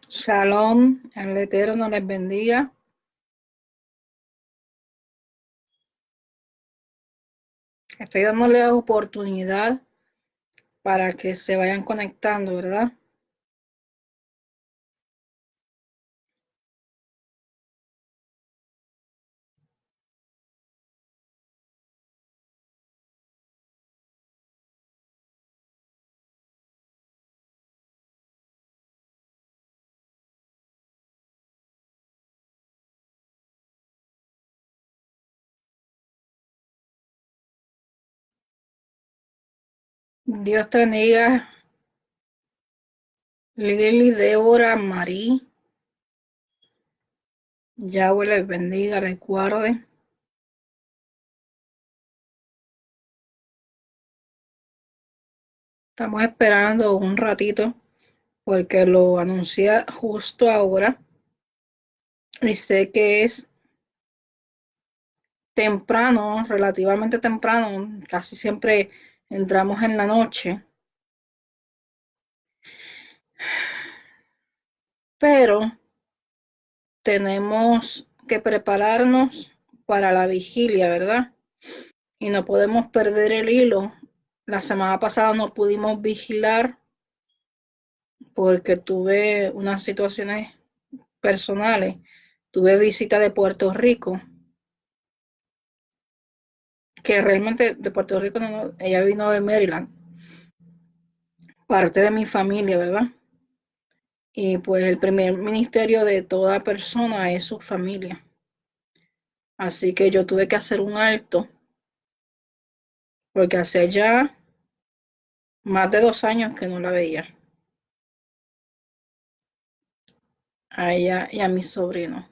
Shalom, el Eterno les bendiga. Estoy dándole la oportunidad para que se vayan conectando, ¿verdad? Dios te bendiga, Lili, Débora, Marí. Yahweh les bendiga, les guarde. Estamos esperando un ratito porque lo anuncia justo ahora y sé que es temprano, relativamente temprano, casi siempre entramos en la noche, pero tenemos que prepararnos para la vigilia, ¿verdad? Y no podemos perder el hilo. La semana pasada no pudimos vigilar porque tuve unas situaciones personales. Tuve visita de Puerto Rico, que realmente de Puerto Rico no, ella vino de Maryland, parte de mi familia, ¿verdad? Y pues el primer ministerio de toda persona es su familia. Así que yo tuve que hacer un alto porque hace ya más de 2 años que no la veía, a ella y a mi sobrino.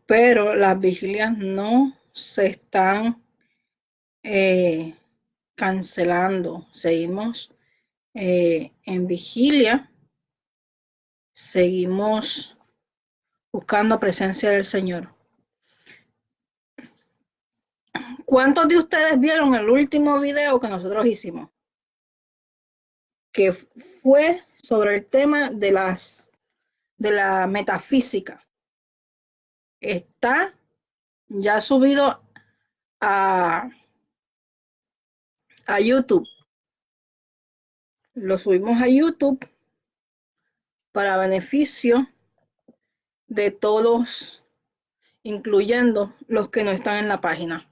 Pero las vigilias no se están eh, cancelando. Seguimos en vigilia, seguimos buscando presencia del Señor. ¿Cuántos de ustedes vieron el último video que nosotros hicimos? Que fue sobre el tema de la metafísica. Está ya subido a, a YouTube. Lo subimos a YouTube para beneficio de todos, incluyendo los que no están en la página.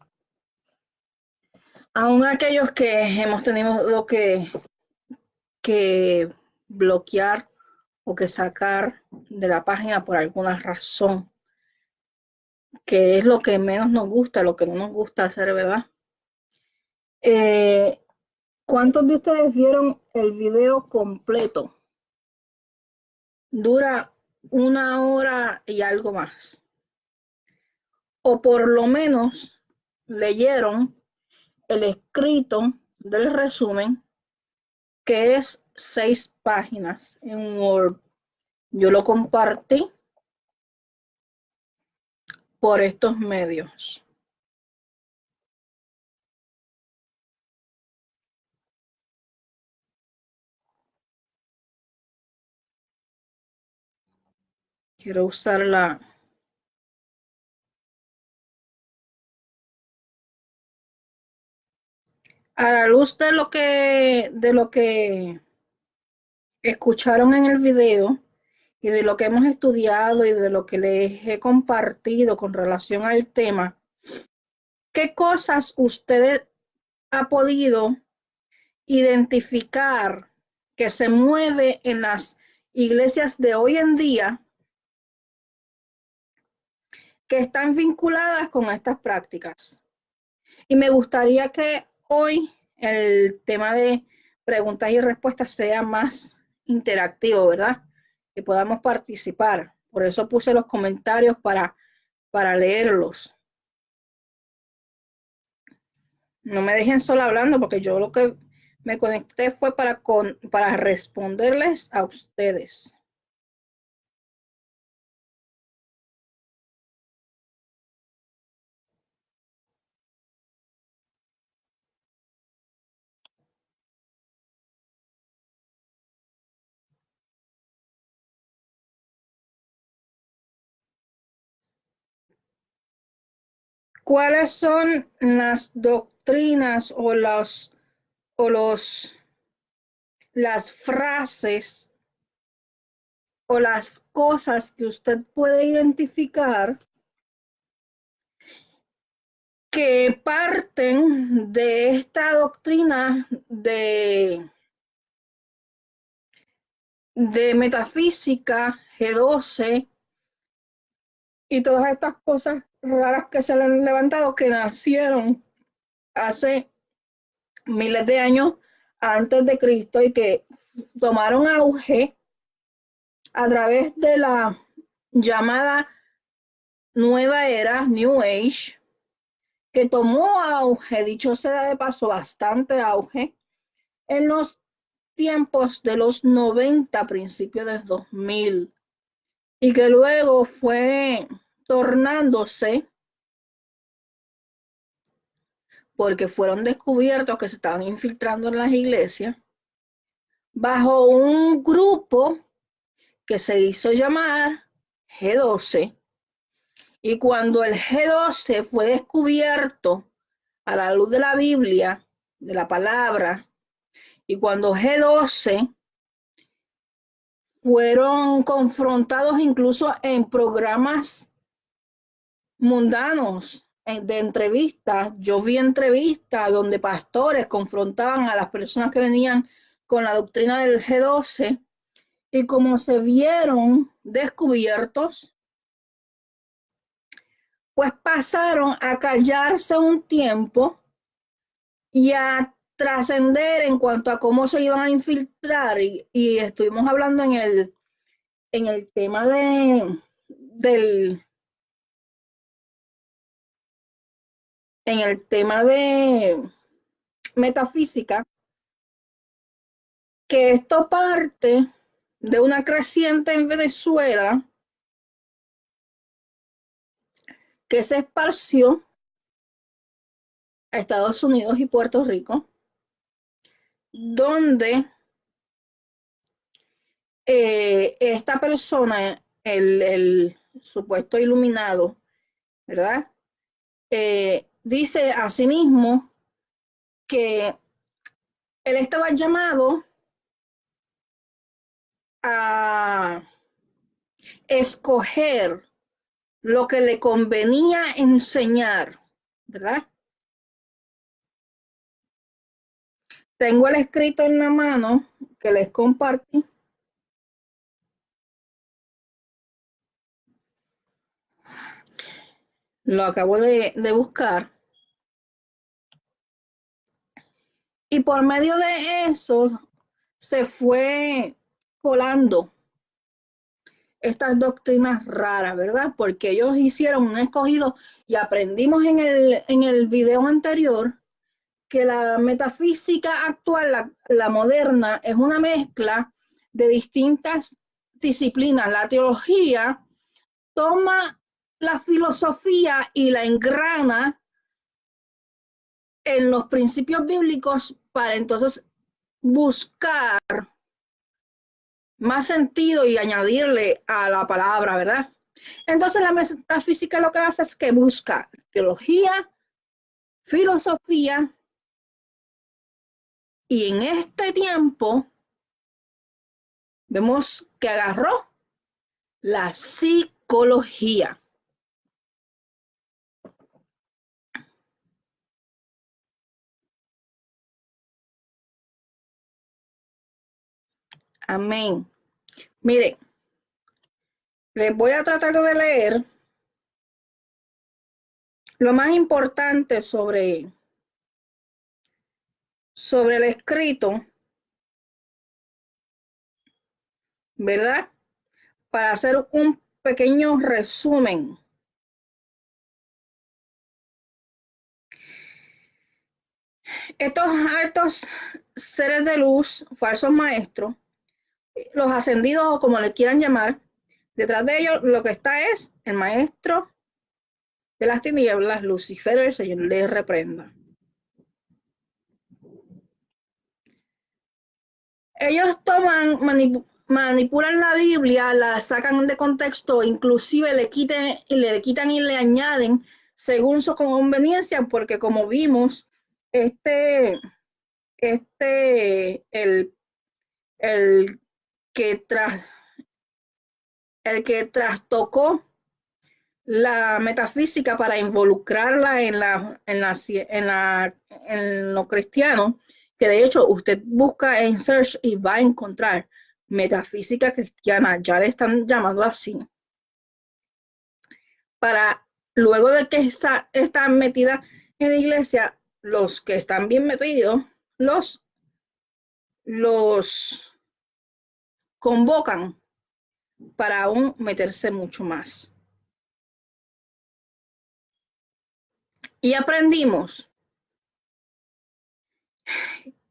Aún aquellos que hemos tenido que bloquear o que sacar de la página por alguna razón, que es lo que menos nos gusta, lo que no nos gusta hacer, ¿verdad? ¿Cuántos de ustedes vieron el video completo? Dura 1 hora y algo más. O por lo menos leyeron el escrito del resumen, que es 6 páginas en Word. Yo lo compartí por estos medios. Quiero usar a la luz de lo que escucharon en el video y de lo que hemos estudiado y de lo que les he compartido con relación al tema. ¿Qué cosas usted ha podido identificar que se mueve en las iglesias de hoy en día que están vinculadas con estas prácticas? Y me gustaría que hoy el tema de preguntas y respuestas sea más interactivo, ¿verdad? Que podamos participar. Por eso puse los comentarios para leerlos. No me dejen sola hablando porque yo lo que me conecté fue para responderles a ustedes. ¿Cuáles son las doctrinas o las frases o las cosas que usted puede identificar que parten de esta doctrina de metafísica, G12 y todas estas cosas raras que se le han levantado, que nacieron hace miles de años antes de Cristo y que tomaron auge a través de la llamada nueva era, New Age, que tomó auge, dicho sea de paso, bastante auge, en los tiempos de los 90, principios de 2000, y que luego fue tornándose porque fueron descubiertos que se estaban infiltrando en las iglesias bajo un grupo que se hizo llamar G12. Y cuando el G12 fue descubierto a la luz de la Biblia, de la palabra, y cuando G12 fueron confrontados incluso en programas mundanos de entrevistas, yo vi entrevistas donde pastores confrontaban a las personas que venían con la doctrina del G12 y como se vieron descubiertos, pues pasaron a callarse un tiempo y a trascender en cuanto a cómo se iban a infiltrar y estuvimos hablando en el tema en el tema de metafísica, que esto parte de una creciente en Venezuela que se esparció a Estados Unidos y Puerto Rico, donde esta persona, el supuesto iluminado, ¿verdad? Dice a sí mismo que él estaba llamado a escoger lo que le convenía enseñar, ¿verdad? Tengo el escrito en la mano que les compartí. Lo acabo de buscar. Y por medio de eso se fue colando estas doctrinas raras, ¿verdad? Porque ellos hicieron un escogido y aprendimos en el video anterior que la metafísica actual, la moderna, es una mezcla de distintas disciplinas. La teología toma la filosofía y la engrana en los principios bíblicos para entonces buscar más sentido y añadirle a la palabra, ¿verdad? Entonces la metafísica lo que hace es que busca teología, filosofía, y en este tiempo vemos que agarró la psicología. Amén. Miren, les voy a tratar de leer lo más importante sobre el escrito, ¿verdad? Para hacer un pequeño resumen. Estos altos seres de luz, falsos maestros, los ascendidos o como le quieran llamar, detrás de ellos lo que está es el maestro de las tinieblas, Lucifer, el Señor les reprenda. Ellos toman, manipulan la Biblia, la sacan de contexto, inclusive le quitan y le añaden según su conveniencia, porque como vimos, este, el, el que tras, el que trastocó la metafísica para involucrarla en lo cristiano, que de hecho usted busca en search y va a encontrar metafísica cristiana, ya le están llamando así, para luego de que está metida en la iglesia, los que están bien metidos, los convocan para aún meterse mucho más. Y aprendimos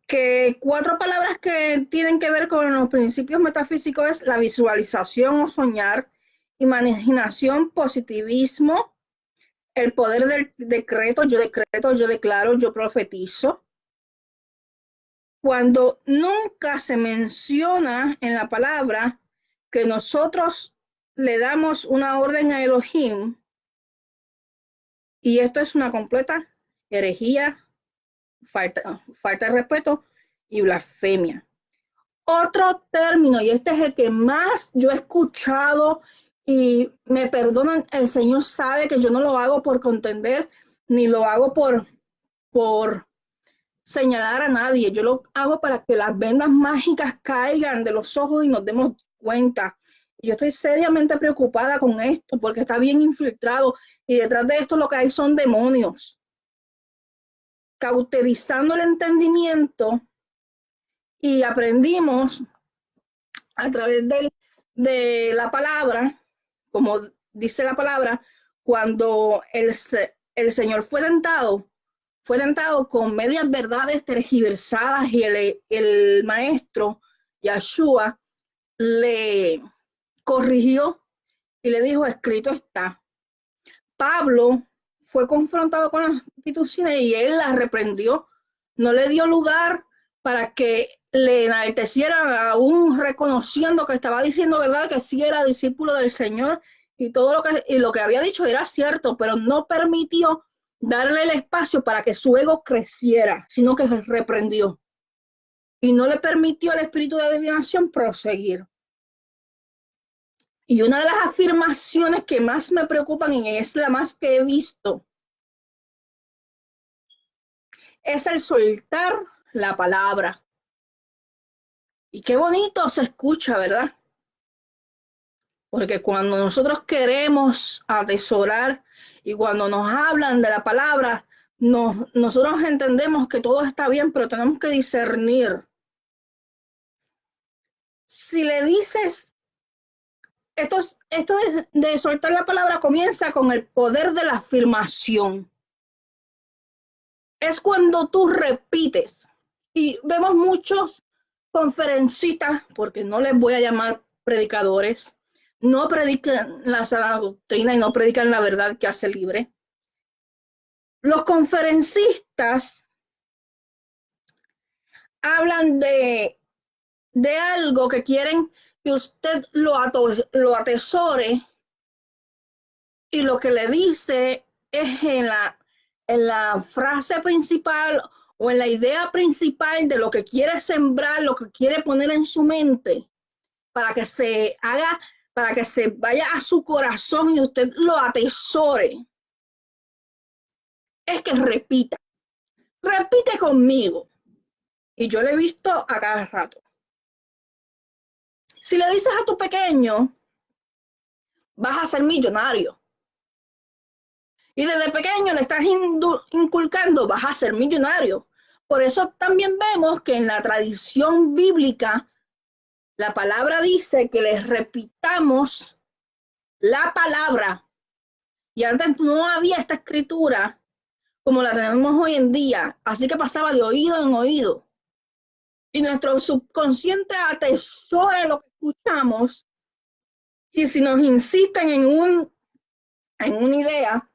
que 4 palabras que tienen que ver con los principios metafísicos es la visualización o soñar, imaginación, positivismo, el poder del decreto, yo declaro, yo profetizo. Cuando nunca se menciona en la palabra que nosotros le damos una orden a Elohim, y esto es una completa herejía, falta de respeto y blasfemia. Otro término, y este es el que más yo he escuchado, y me perdonan, el Señor sabe que yo no lo hago por contender, ni lo hago por señalar a nadie, yo lo hago para que las vendas mágicas caigan de los ojos y nos demos cuenta. Y yo estoy seriamente preocupada con esto, porque está bien infiltrado, y detrás de esto lo que hay son demonios, cauterizando el entendimiento. Y aprendimos a través de la palabra, como dice la palabra, cuando el Señor fue tentado con medias verdades tergiversadas, y el maestro Yahshua le corrigió y le dijo, escrito está. Pablo fue confrontado con las instituciones y él las reprendió, no le dio lugar para que le enalteciera, aún reconociendo que estaba diciendo verdad, que sí era discípulo del Señor, y todo lo que había dicho era cierto, pero no permitió darle el espacio para que su ego creciera, sino que reprendió y no le permitió al espíritu de adivinación proseguir. Y una de las afirmaciones que más me preocupan, y es la más que he visto, es el soltar la palabra. Y qué bonito se escucha, ¿verdad? Porque cuando nosotros queremos atesorar y cuando nos hablan de la palabra, nosotros entendemos que todo está bien, pero tenemos que discernir. Si le dices, esto de soltar la palabra comienza con el poder de la afirmación. Es cuando tú repites. Y vemos muchos conferencistas, porque no les voy a llamar predicadores, no predican la sana doctrina y no predican la verdad que hace libre. Los conferencistas hablan de algo que quieren que usted lo atesore, y lo que le dice es en la frase principal o en la idea principal de lo que quiere sembrar, lo que quiere poner en su mente, para que se haga, para que se vaya a su corazón y usted lo atesore. Es que repite conmigo. Y yo lo he visto a cada rato. Si le dices a tu pequeño, vas a ser millonario. Y desde pequeño le estás inculcando, vas a ser millonario. Por eso también vemos que en la tradición bíblica, la palabra dice que les repitamos la palabra. Y antes no había esta escritura como la tenemos hoy en día. Así que pasaba de oído en oído. Y nuestro subconsciente atesora lo que escuchamos. Y si nos insisten en una idea,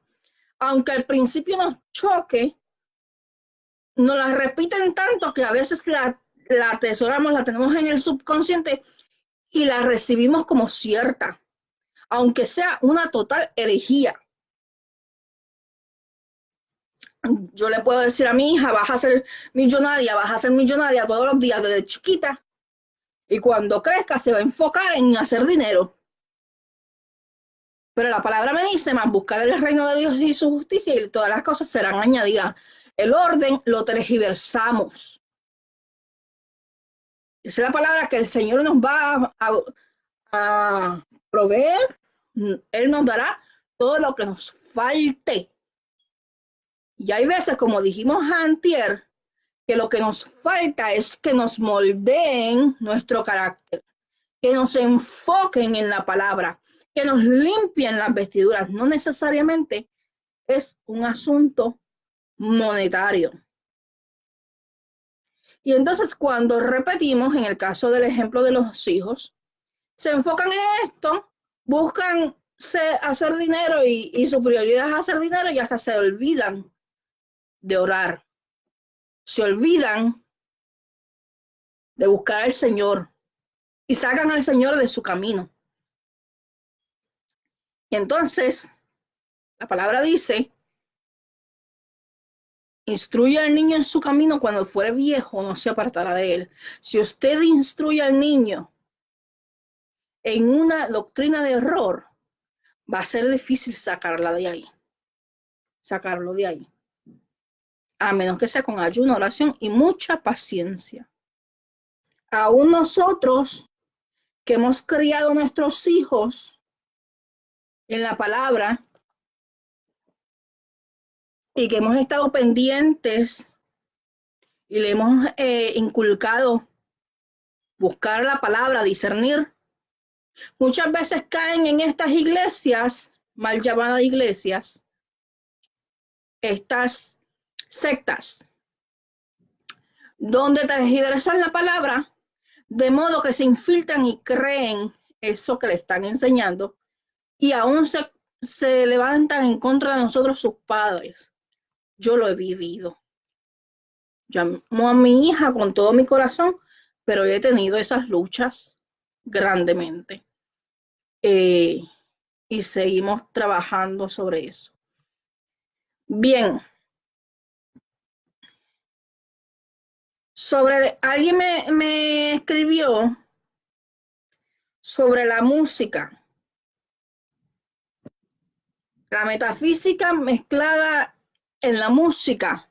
aunque al principio nos choque, nos la repiten tanto que a veces la atesoramos, la tenemos en el subconsciente y la recibimos como cierta, aunque sea una total herejía. Yo le puedo decir a mi hija, vas a ser millonaria todos los días desde chiquita, y cuando crezca se va a enfocar en hacer dinero. Pero la palabra me dice, más buscar el reino de Dios y su justicia y todas las cosas serán añadidas. El orden lo tergiversamos. Esa es la palabra que el Señor nos va a proveer. Él nos dará todo lo que nos falte. Y hay veces, como dijimos antier, que lo que nos falta es que nos moldeen nuestro carácter, que nos enfoquen en la palabra, que nos limpien las vestiduras. No necesariamente es un asunto monetario. Y entonces cuando repetimos, en el caso del ejemplo de los hijos, se enfocan en esto, buscan hacer dinero y su prioridad es hacer dinero y hasta se olvidan de orar. Se olvidan de buscar al Señor y sacan al Señor de su camino. Y entonces, la palabra dice, instruye al niño en su camino, cuando fuere viejo no se apartará de él. Si usted instruye al niño en una doctrina de error, va a ser difícil sacarlo de ahí. A menos que sea con ayuno, oración y mucha paciencia. Aún nosotros que hemos criado a nuestros hijos en la palabra y que hemos estado pendientes y le hemos inculcado buscar la palabra, discernir, muchas veces caen en estas iglesias, mal llamadas iglesias, estas sectas, donde tergiversan la palabra, de modo que se infiltran y creen eso que le están enseñando, y aún se levantan en contra de nosotros, sus padres. Yo lo he vivido. Yo amo a mi hija con todo mi corazón, pero he tenido esas luchas grandemente. Y seguimos trabajando sobre eso. Bien. Alguien me escribió sobre la música. La metafísica mezclada en la música,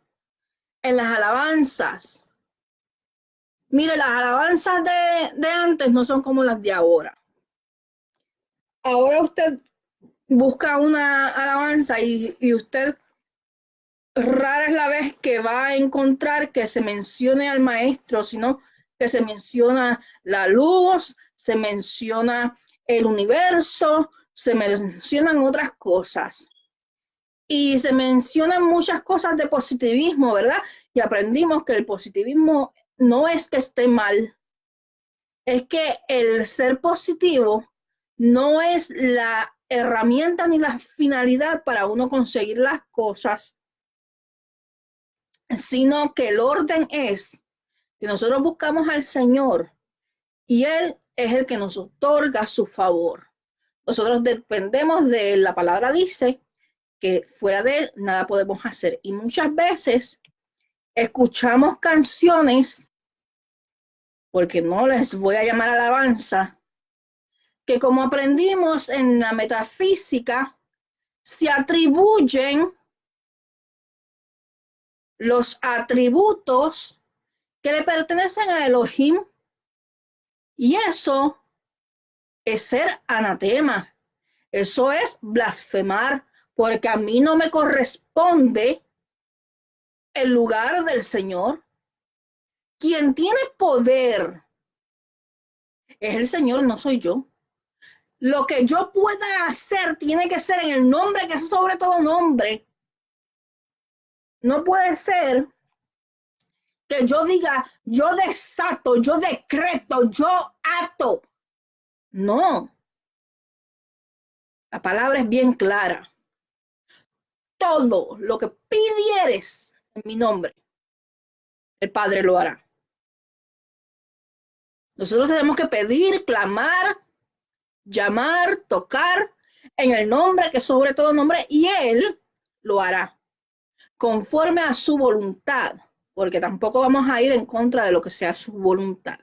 en las alabanzas. Mire, las alabanzas de antes no son como las de ahora. Ahora usted busca una alabanza y usted rara es la vez que va a encontrar que se mencione al maestro, sino que se menciona la luz, se menciona el universo, se mencionan otras cosas. Y se mencionan muchas cosas de positivismo, ¿verdad? Y aprendimos que el positivismo no es que esté mal, es que el ser positivo no es la herramienta ni la finalidad para uno conseguir las cosas, sino que el orden es que nosotros buscamos al Señor y Él es el que nos otorga su favor. Nosotros dependemos de él. La palabra dice que fuera de Él nada podemos hacer. Y muchas veces escuchamos canciones, porque no les voy a llamar alabanza, que como aprendimos en la metafísica, se atribuyen los atributos que le pertenecen a Elohim, y eso es ser anatema, eso es blasfemar, porque a mí no me corresponde el lugar del Señor. Quien tiene poder es el Señor, no soy yo. Lo que yo pueda hacer tiene que ser en el nombre que es sobre todo nombre. No puede ser que yo diga, yo desato, yo decreto, yo ato. No. La palabra es bien clara. Todo lo que pidieres en mi nombre, el Padre lo hará. Nosotros tenemos que pedir, clamar, llamar, tocar en el nombre que sobre todo nombre, y Él lo hará. conforme a su voluntad, porque tampoco vamos a ir en contra de lo que sea su voluntad.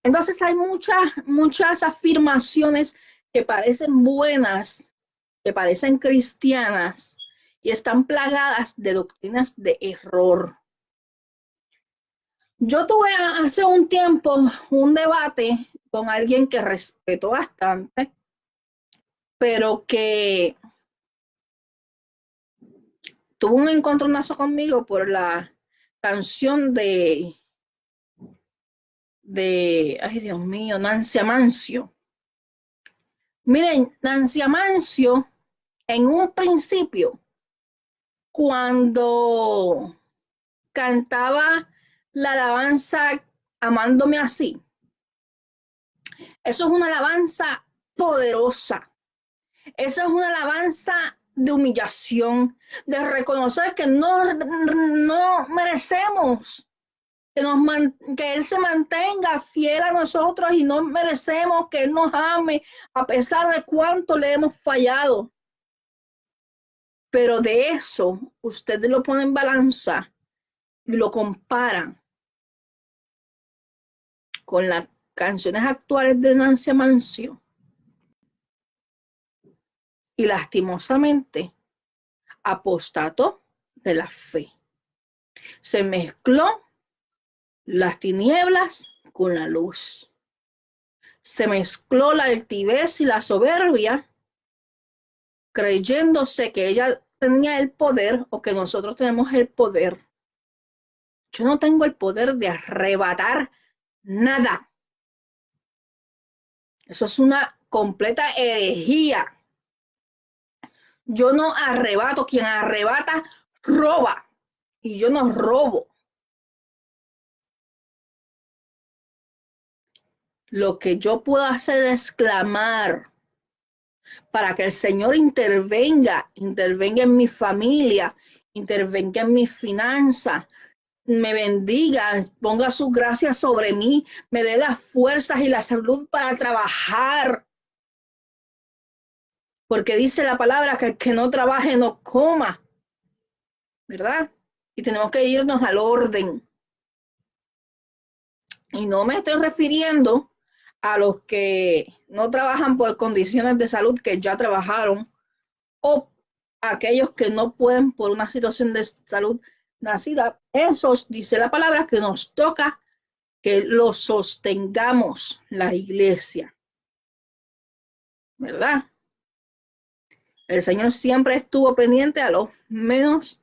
Entonces hay muchas afirmaciones que parecen buenas, que parecen cristianas y están plagadas de doctrinas de error. Yo tuve hace un tiempo un debate con alguien que respeto bastante, pero que tuvo un encontronazo conmigo por la canción ay Dios mío, Nancy Amancio. Miren, Nancy Amancio, en un principio, cuando cantaba la alabanza Amándome así, eso es una alabanza poderosa. Esa es una alabanza de humillación, de reconocer que no merecemos que Él se mantenga fiel a nosotros y no merecemos que Él nos ame a pesar de cuánto le hemos fallado. Pero de eso, usted lo pone en balanza y lo compara con las canciones actuales de Nancy Amancio. Y lastimosamente, apostató de la fe. Se mezcló las tinieblas con la luz. Se mezcló la altivez y la soberbia, creyéndose que ella tenía el poder o que nosotros tenemos el poder. Yo no tengo el poder de arrebatar nada. Eso es una completa herejía. Yo no arrebato, quien arrebata roba y yo no robo. Lo que yo puedo hacer es clamar para que el Señor intervenga en mi familia, intervenga en mis finanzas, me bendiga, ponga su gracia sobre mí, me dé las fuerzas y la salud para trabajar. Porque dice la palabra que el que no trabaje no coma, ¿verdad? Y tenemos que irnos al orden. Y no me estoy refiriendo a los que no trabajan por condiciones de salud que ya trabajaron o aquellos que no pueden por una situación de salud nacida. Esos, dice la palabra, que nos toca que los sostengamos la iglesia, ¿verdad? El Señor siempre estuvo pendiente a los menos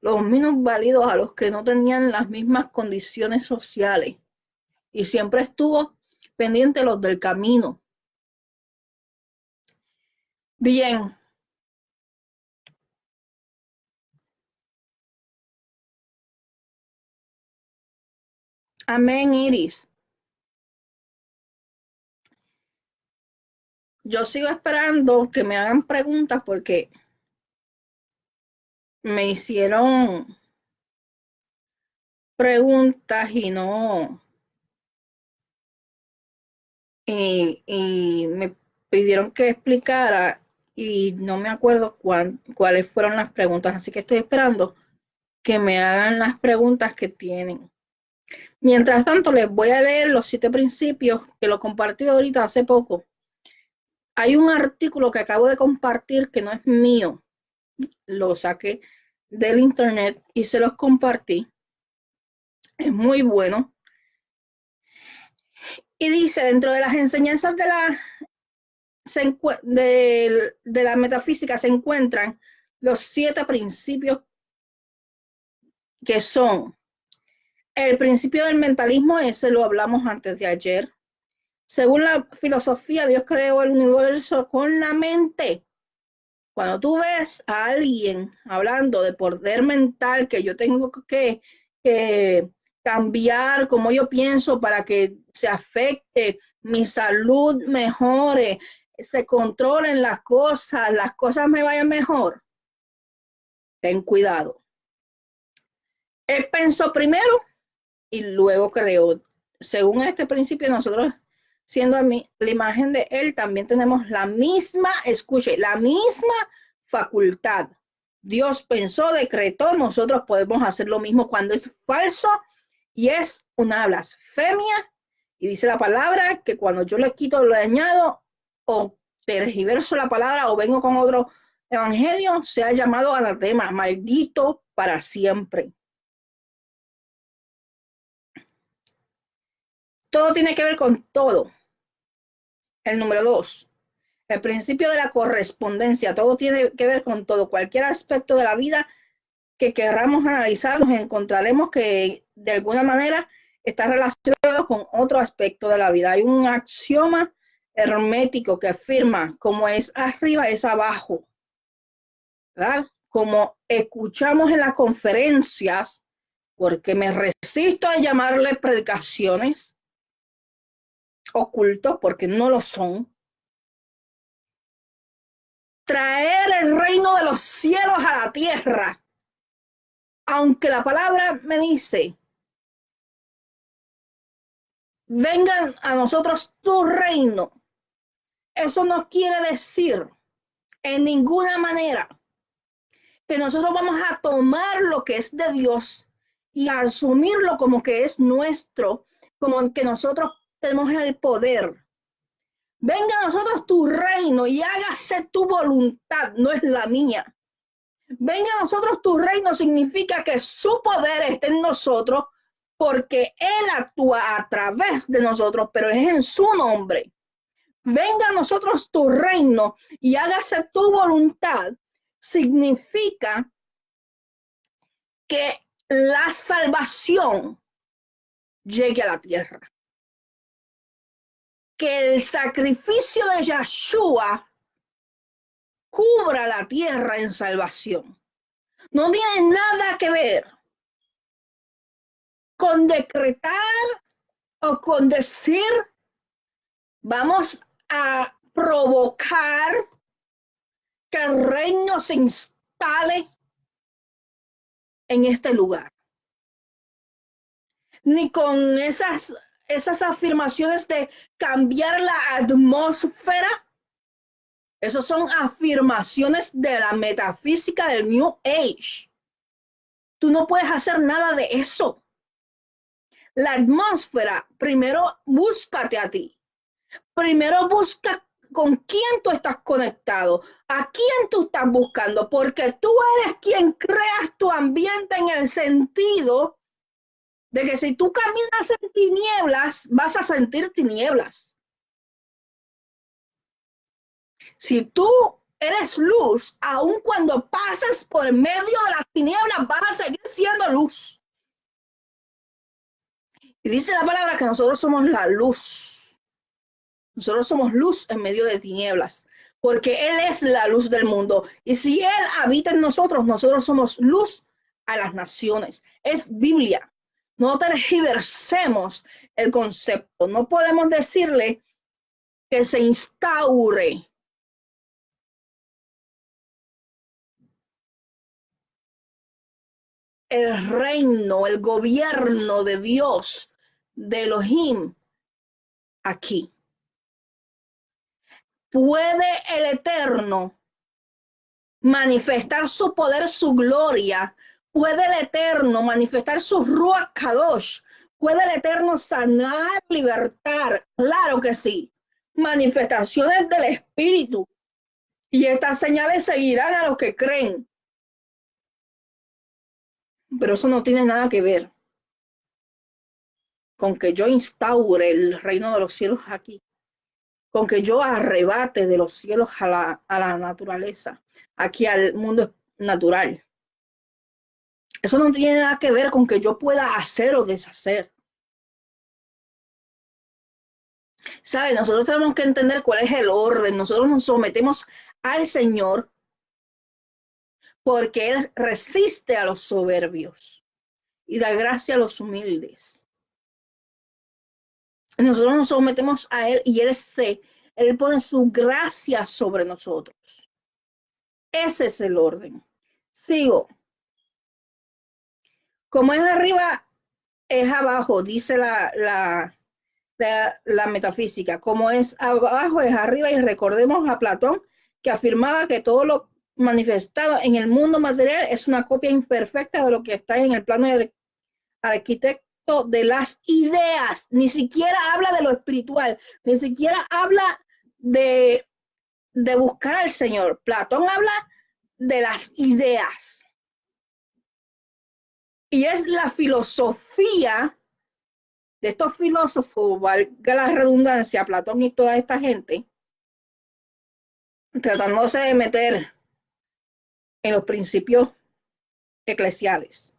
válidos, a los que no tenían las mismas condiciones sociales, y siempre estuvo pendiente a los del camino. Bien. Amén, Iris. Yo sigo esperando que me hagan preguntas porque me hicieron preguntas y me pidieron que explicara y no me acuerdo cuáles fueron las preguntas, así que estoy esperando que me hagan las preguntas que tienen. Mientras tanto, les voy a leer los 7 principios que lo compartí ahorita hace poco. Hay un artículo que acabo de compartir que no es mío, lo saqué del internet y se los compartí. Es muy bueno. Y dice, dentro de las enseñanzas de la metafísica se encuentran los 7 principios que son el principio del mentalismo, ese lo hablamos antes de ayer. Según la filosofía, Dios creó el universo con la mente. Cuando tú ves a alguien hablando de poder mental, que yo tengo que cambiar como yo pienso para que se afecte, mi salud mejore, se controlen las cosas me vayan mejor, ten cuidado. Él pensó primero y luego creó. Según este principio, nosotros, siendo la imagen de Él, también tenemos la misma, escuche, la misma facultad Dios pensó, decretó, nosotros podemos hacer lo mismo cuando es falso y es una blasfemia. Y dice la palabra que cuando yo le quito, lo añado o tergiverso la palabra o vengo con otro evangelio, sea llamado anatema, maldito para siempre. Todo tiene que ver con todo. El número 2, el principio de la correspondencia. Todo tiene que ver con todo. Cualquier aspecto de la vida que queramos analizar, nos encontraremos que de alguna manera está relacionado con otro aspecto de la vida. Hay un axioma hermético que afirma como es arriba es abajo, ¿verdad? Como escuchamos en las conferencias, porque me resisto a llamarle predicaciones ocultos, porque no lo son. Traer el reino de los cielos a la tierra. Aunque la palabra me dice, vengan a nosotros tu reino. Eso no quiere decir en ninguna manera que nosotros vamos a tomar lo que es de Dios y a asumirlo como que es nuestro, como que nosotros tenemos el poder. Venga a nosotros tu reino y hágase tu voluntad, no es la mía. Venga a nosotros tu reino significa que su poder está en nosotros porque Él actúa a través de nosotros, pero es en su nombre. Venga a nosotros tu reino y hágase tu voluntad, significa que la salvación llegue a la tierra. Que el sacrificio de Yahshua cubra la tierra en salvación. No tiene nada que ver con decretar o con decir, vamos a provocar que el reino se instale en este lugar. Ni con esas afirmaciones de cambiar la atmósfera. Esas son afirmaciones de la metafísica del New Age. Tú no puedes hacer nada de eso. La atmósfera, primero búscate a ti. Primero busca con quién tú estás conectado, a quién tú estás buscando, porque tú eres quien creas tu ambiente en el sentido de que si tú caminas en tinieblas, vas a sentir tinieblas. Si tú eres luz, aun cuando pasas por medio de las tinieblas, vas a seguir siendo luz. Y dice la palabra que nosotros somos la luz. Nosotros somos luz en medio de tinieblas, porque Él es la luz del mundo. Y si Él habita en nosotros, nosotros somos luz a las naciones. Es Biblia. No tergiversemos el concepto. No podemos decirle que se instaure el reino, el gobierno de Dios, de Elohim, aquí. ¿Puede el Eterno manifestar su poder, su gloria? ¿Puede el Eterno manifestar su Ruach Kadosh? ¿Puede el Eterno sanar, libertar? Claro que sí. Manifestaciones del Espíritu. Y estas señales seguirán a los que creen. Pero eso no tiene nada que ver con que yo instaure el reino de los cielos aquí, con que yo arrebate de los cielos a la naturaleza, aquí al mundo natural. Eso no tiene nada que ver con que yo pueda hacer o deshacer. ¿Sabe? Nosotros tenemos que entender cuál es el orden. Nosotros nos sometemos al Señor porque Él resiste a los soberbios y da gracia a los humildes. Nosotros nos sometemos a Él y Él pone su gracia sobre nosotros. Ese es el orden. Sigo. Como es arriba, es abajo, dice la metafísica. Como es abajo, es arriba. Y recordemos a Platón que afirmaba que todo lo manifestado en el mundo material es una copia imperfecta de lo que está en el plano del arquitecto de las ideas. Ni siquiera habla de lo espiritual, ni siquiera habla de buscar al Señor. Platón habla de las ideas. Y es la filosofía de estos filósofos, valga la redundancia, Platón y toda esta gente, tratándose de meter en los principios eclesiales.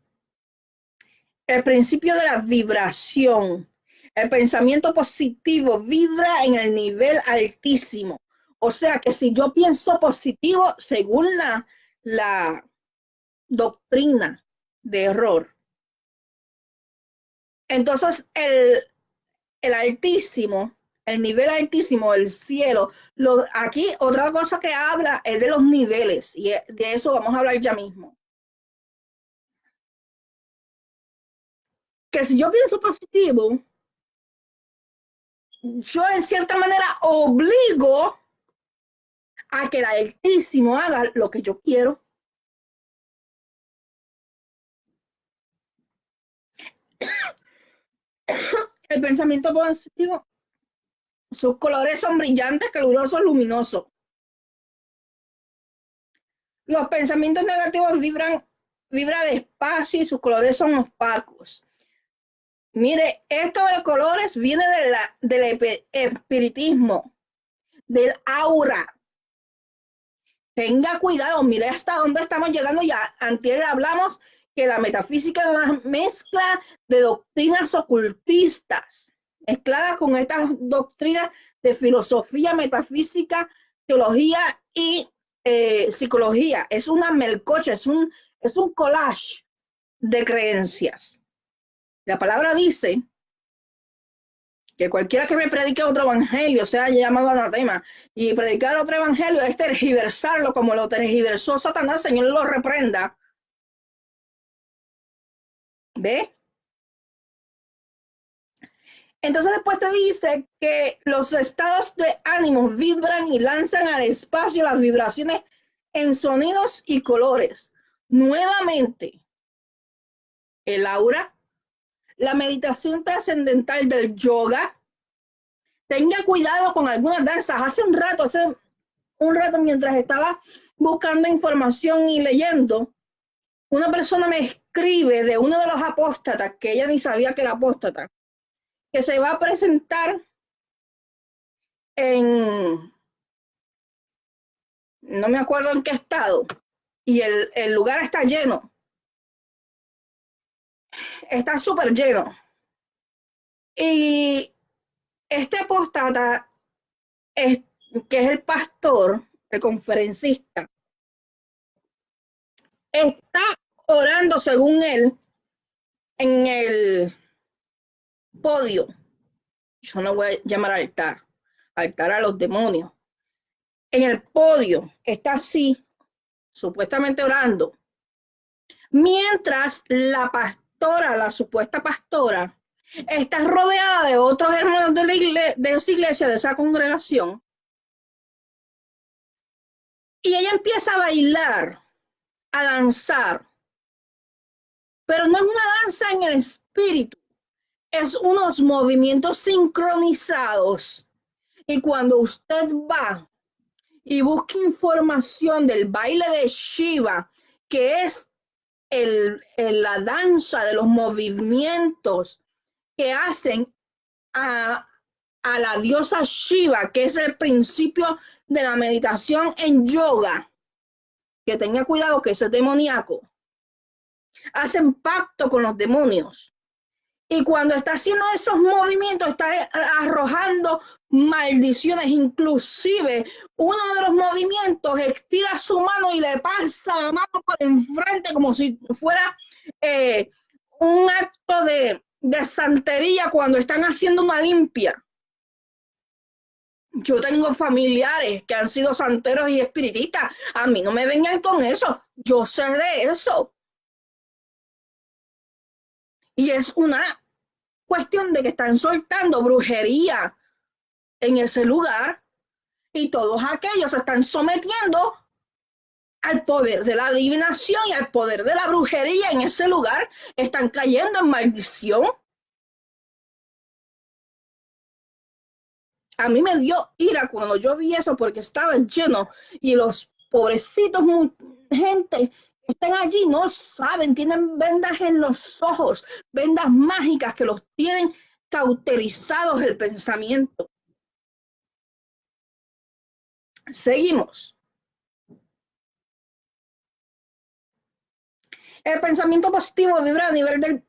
El principio de la vibración. El pensamiento positivo vibra en el nivel altísimo. O sea que si yo pienso positivo, según la doctrina de error, entonces el altísimo, el nivel altísimo, el cielo, aquí otra cosa que habla es de los niveles, y de eso vamos a hablar ya mismo. Que si yo pienso positivo, yo en cierta manera obligo a que el altísimo haga lo que yo quiero. El pensamiento positivo, sus colores son brillantes, calurosos, luminosos. Los pensamientos negativos vibra despacio y sus colores son opacos. Mire, esto de colores viene del espiritismo, del aura. Tenga cuidado, mire hasta dónde estamos llegando. Ya antes hablamos que la metafísica es una mezcla de doctrinas ocultistas, mezcladas con estas doctrinas de filosofía, metafísica, teología y psicología. Es una melcocha, es un collage de creencias. La palabra dice que cualquiera que me predique otro evangelio sea llamado anatema, y predicar otro evangelio es tergiversarlo como lo tergiversó Satanás, Señor lo reprenda. ¿Ve? Entonces después te dice que los estados de ánimo vibran y lanzan al espacio las vibraciones en sonidos y colores. Nuevamente, el aura, la meditación trascendental del yoga. Tenga cuidado con algunas danzas. Hace un rato mientras estaba buscando información y leyendo, una persona me escribe de uno de los apóstatas, que ella ni sabía que era apóstata, que se va a presentar no me acuerdo en qué estado, y el lugar está lleno, está súper lleno. Y este apóstata, que es el pastor, el conferencista, está orando, según él, en el podio. Yo no voy a llamar altar a los demonios. En el podio está así, supuestamente orando, mientras la pastora, la supuesta pastora, está rodeada de otros hermanos de esa iglesia, de esa congregación, y ella empieza a bailar, a danzar, pero no es una danza en el espíritu, es unos movimientos sincronizados. Y cuando usted va y busca información del baile de Shiva, que es la danza de los movimientos que hacen a la diosa Shiva, que es el principio de la meditación en yoga, que tenga cuidado que eso es demoníaco, hacen pacto con los demonios. Y cuando está haciendo esos movimientos, está arrojando maldiciones. Inclusive, uno de los movimientos estira su mano y le pasa la mano por enfrente como si fuera un acto de santería cuando están haciendo una limpia. Yo tengo familiares que han sido santeros y espiritistas. A mí no me vengan con eso. Yo sé de eso. Y es una cuestión de que están soltando brujería en ese lugar, y todos aquellos se están sometiendo al poder de la adivinación y al poder de la brujería en ese lugar, están cayendo en maldición. A mí me dio ira cuando yo vi eso porque estaba lleno y los pobrecitos gente que están allí no saben, tienen vendas en los ojos, vendas mágicas que los tienen cauterizados el pensamiento. Seguimos. El pensamiento positivo vibra a nivel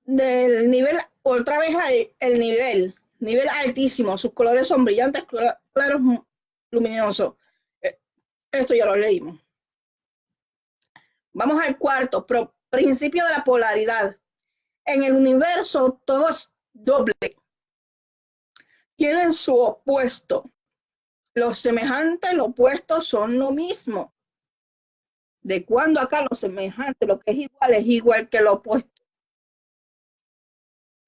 del nivel, otra vez el nivel altísimo. Sus colores son brillantes, claros, luminosos. Esto ya lo leímos. Vamos al cuarto, principio de la polaridad. En el universo todo es doble. Tienen su opuesto. Los semejantes y los opuestos son lo mismo. ¿De cuándo acá lo semejante, lo que es igual que lo opuesto?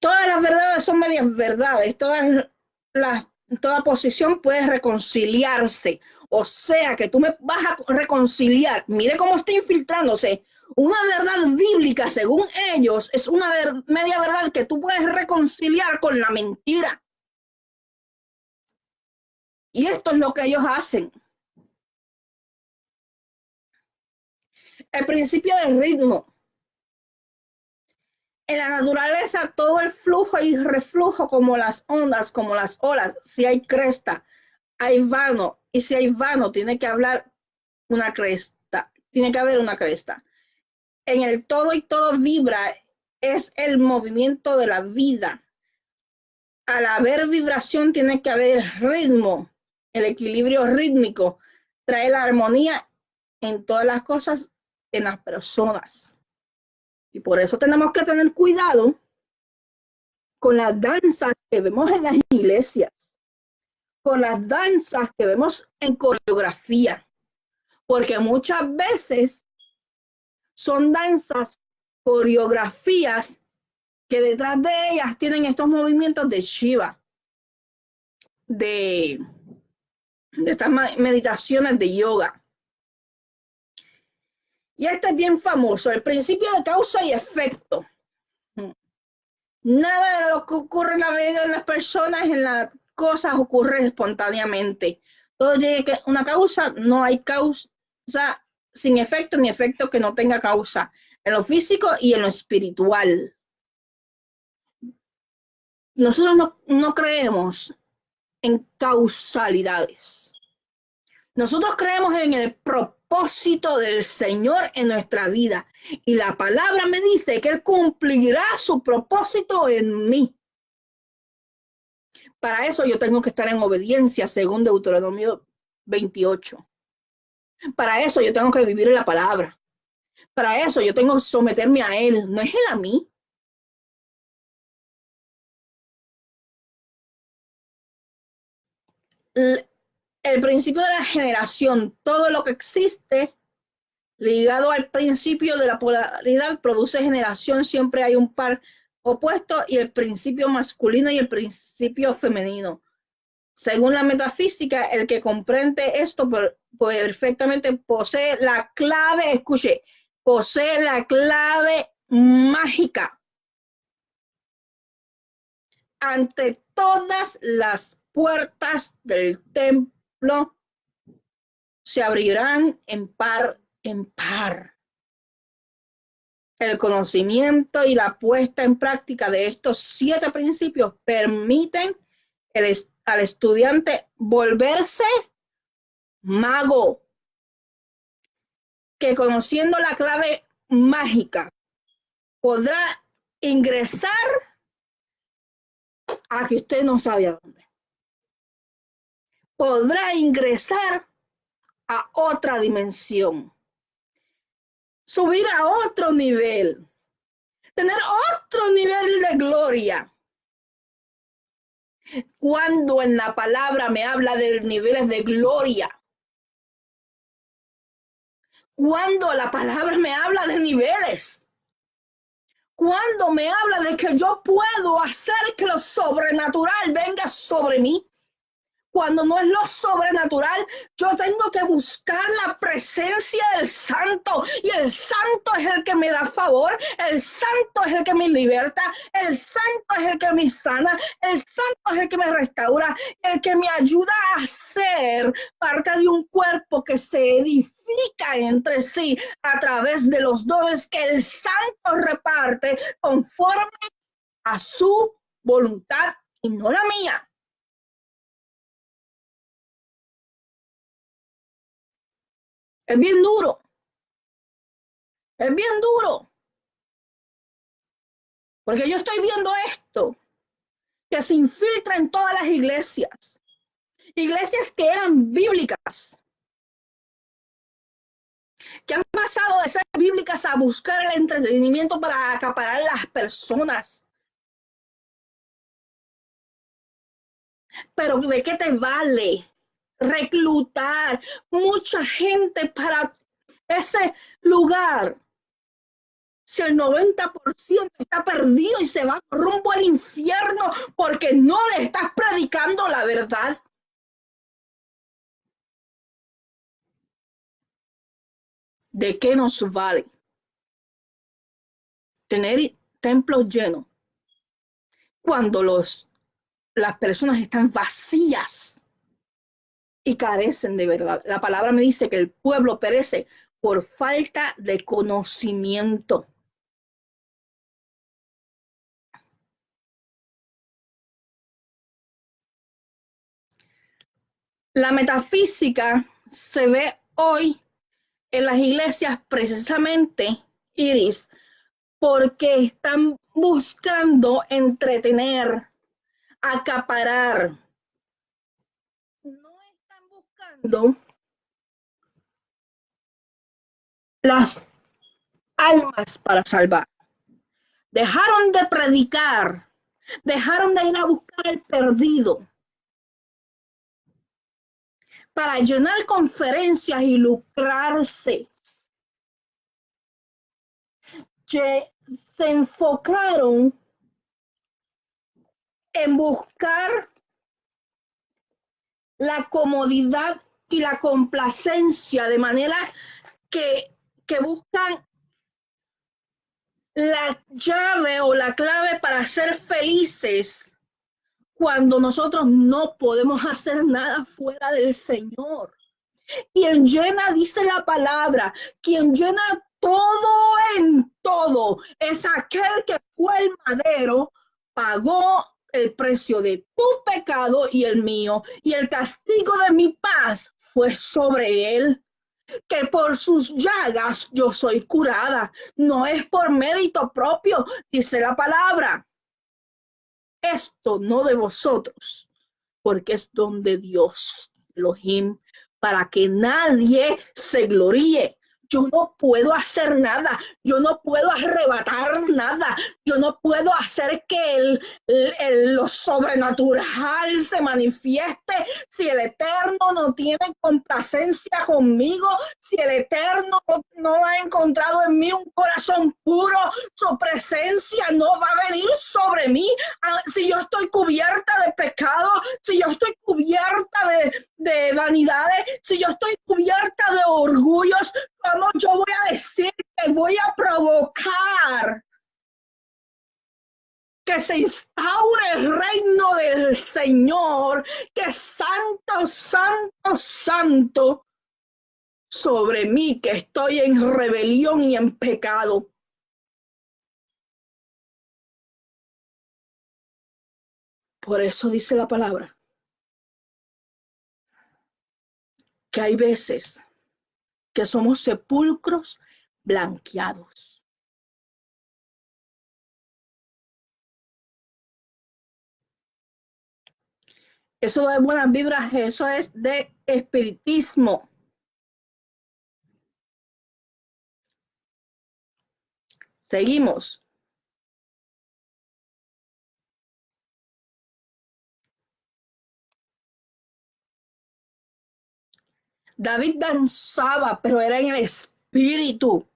Todas las verdades son medias verdades, toda posición puede reconciliarse. O sea que tú me vas a reconciliar. Mire cómo está infiltrándose. Una verdad bíblica, según ellos, es una media verdad que tú puedes reconciliar con la mentira. Y esto es lo que ellos hacen. El principio del ritmo. En la naturaleza todo el flujo y reflujo como las ondas, como las olas. Si hay cresta, hay vano. Y si hay vano, tiene que haber una cresta. En el todo y todo vibra es el movimiento de la vida. Al haber vibración tiene que haber ritmo. El equilibrio rítmico trae la armonía en todas las cosas, en las personas. Y por eso tenemos que tener cuidado con las danzas que vemos en las iglesias, con las danzas que vemos en coreografía, porque muchas veces son danzas, coreografías que detrás de ellas tienen estos movimientos de Shiva, de estas meditaciones de yoga. Y este es bien famoso, el principio de causa y efecto. Nada de lo que ocurre en la vida de las personas, en las cosas, ocurre espontáneamente. Todo tiene que una causa, no hay causa sin efecto, ni efecto que no tenga causa, en lo físico y en lo espiritual. Nosotros no creemos en causalidades. Nosotros creemos en el propósito del Señor en nuestra vida. Y la palabra me dice que Él cumplirá su propósito en mí. Para eso yo tengo que estar en obediencia, según Deuteronomio 28. Para eso yo tengo que vivir en la palabra. Para eso yo tengo que someterme a Él, no es Él a mí. El principio de la generación, todo lo que existe ligado al principio de la polaridad produce generación, siempre hay un par opuesto y el principio masculino y el principio femenino. Según la metafísica, el que comprende esto perfectamente posee la clave, escuche, posee la clave mágica. Ante todas las puertas del templo se abrirán en par en par. El conocimiento y la puesta en práctica de estos 7 principios permiten al estudiante volverse mago, que conociendo la clave mágica podrá ingresar a que usted no sabe a dónde. Podrá ingresar a otra dimensión, subir a otro nivel, tener otro nivel de gloria. Cuando en la palabra me habla de niveles de gloria, cuando la palabra me habla de niveles, cuando me habla de que yo puedo hacer que lo sobrenatural venga sobre mí, Cuando no es lo sobrenatural, yo tengo que buscar la presencia del Santo. Y el Santo es el que me da favor. El Santo es el que me liberta. El Santo es el que me sana. El Santo es el que me restaura. El que me ayuda a ser parte de un cuerpo que se edifica entre sí a través de los dones que el Santo reparte conforme a su voluntad y no la mía. Es bien duro. Es bien duro. Porque yo estoy viendo esto que se infiltra en todas las iglesias. Iglesias que eran bíblicas. Que han pasado de ser bíblicas a buscar el entretenimiento para acaparar a las personas. Pero ¿de qué te vale reclutar mucha gente para ese lugar si el 90% está perdido y se va rumbo al infierno porque no le estás predicando la verdad? ¿De qué nos vale tener templos llenos cuando las personas están vacías y carecen de verdad? La palabra me dice que el pueblo perece por falta de conocimiento. La metafísica se ve hoy en las iglesias precisamente, Iris, porque están buscando entretener, acaparar. No están buscando las almas para salvar. Dejaron de predicar, dejaron de ir a buscar el perdido para llenar conferencias y lucrarse. Se enfocaron en buscar la comodidad y la complacencia, de manera que buscan la llave o la clave para ser felices cuando nosotros no podemos hacer nada fuera del Señor. Quien llena, dice la palabra, quien llena todo en todo es aquel que fue el madero, pagó el precio de tu pecado y el mío, y el castigo de mi paz fue sobre él. Que por sus llagas yo soy curada. No es por mérito propio, dice la palabra. Esto no de vosotros, porque es don de Dios, Elohim, para que nadie se gloríe. Yo no puedo hacer nada, yo no puedo arrebatar nada, yo no puedo hacer que lo sobrenatural se manifieste si el Eterno no tiene complacencia conmigo, si el Eterno no ha encontrado en mí un corazón puro, su presencia no va a venir sobre mí. Si yo estoy cubierta de pecado, si yo estoy cubierta de vanidades, si yo estoy cubierta de orgullos, ¿cómo yo voy a decir que voy a provocar que se instaure el reino del Señor, que es santo, santo, santo sobre mí, que estoy en rebelión y en pecado? Por eso dice la palabra que hay veces que somos sepulcros blanqueados. Eso de buenas vibras, eso es de espiritismo. Seguimos. David danzaba, pero era en el espíritu,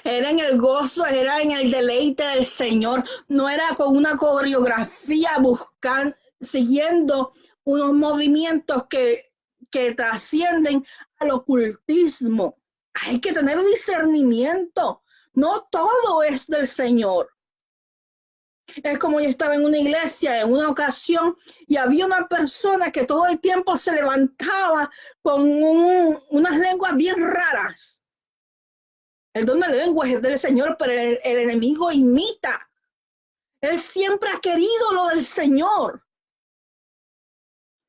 era en el gozo, era en el deleite del Señor. No era con una coreografía buscando, siguiendo unos movimientos que trascienden al ocultismo. Hay que tener discernimiento. No todo es del Señor. Es como yo estaba en una iglesia en una ocasión y había una persona que todo el tiempo se levantaba con unas lenguas bien raras. El don de lenguas es del Señor, pero el enemigo imita. Él siempre ha querido lo del Señor.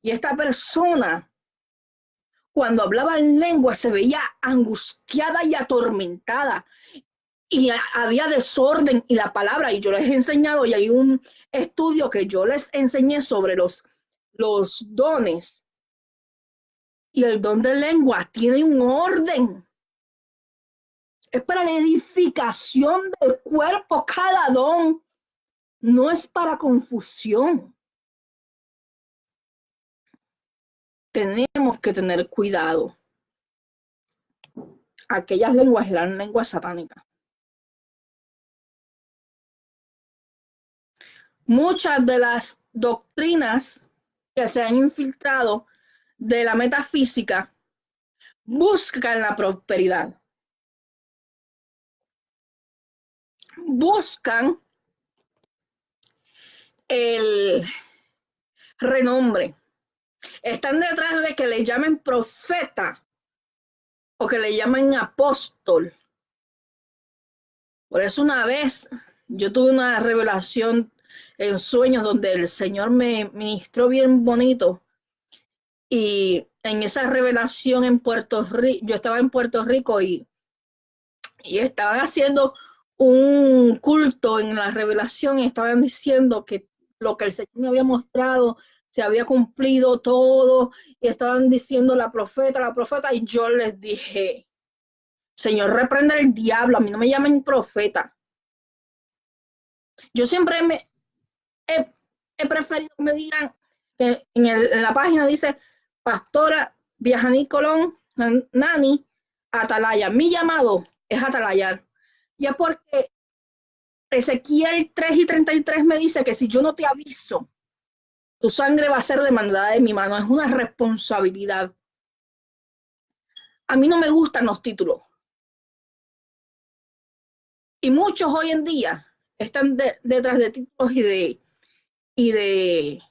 Y esta persona, cuando hablaba en lengua, se veía angustiada y atormentada. Y había desorden y la palabra, y yo les he enseñado, y hay un estudio que yo les enseñé sobre los dones. Y el don de lengua tiene un orden. Es para la edificación del cuerpo, cada don. No es para confusión. Tenemos que tener cuidado. Aquellas lenguas eran lenguas satánicas. Muchas de las doctrinas que se han infiltrado de la metafísica buscan la prosperidad. Buscan el renombre. Están detrás de que le llamen profeta o que le llamen apóstol. Por eso una vez yo tuve una revelación en sueños donde el Señor me ministró bien bonito. Y en esa revelación en Puerto Rico, yo estaba en Puerto Rico y estaban haciendo un culto en la revelación y estaban diciendo que lo que el Señor me había mostrado se había cumplido todo y estaban diciendo la profeta, y yo les dije, Señor, reprenda el diablo, a mí no me llamen profeta. Yo siempre he preferido que me digan, que en la página dice, Pastora Viajaní Colón, Nani, Atalaya. Mi llamado es atalayar. Y es porque Ezequiel 3:33 me dice que si yo no te aviso, tu sangre va a ser demandada de mi mano. Es una responsabilidad. A mí no me gustan los títulos. Y muchos hoy en día están detrás de títulos y de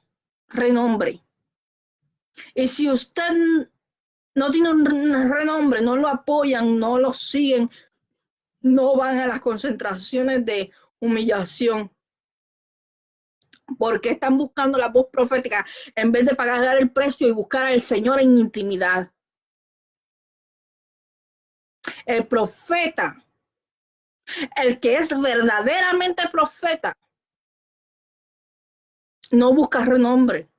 renombre. Y si usted no tiene un renombre, no lo apoyan, no lo siguen, no van a las concentraciones de humillación, porque están buscando la voz profética en vez de pagar el precio y buscar al Señor en intimidad. El profeta, el que es verdaderamente profeta, no busca renombre.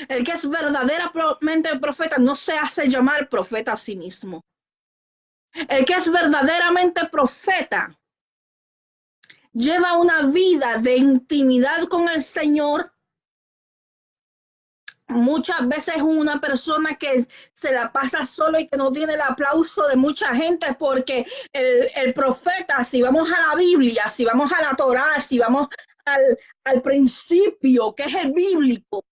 El que es verdaderamente profeta no se hace llamar profeta a sí mismo. El que es verdaderamente profeta lleva una vida de intimidad con el Señor. Muchas veces es una persona que se la pasa solo y que no tiene el aplauso de mucha gente, porque el profeta, si vamos a la Biblia, si vamos a la Torá, si vamos al principio, que es el bíblico,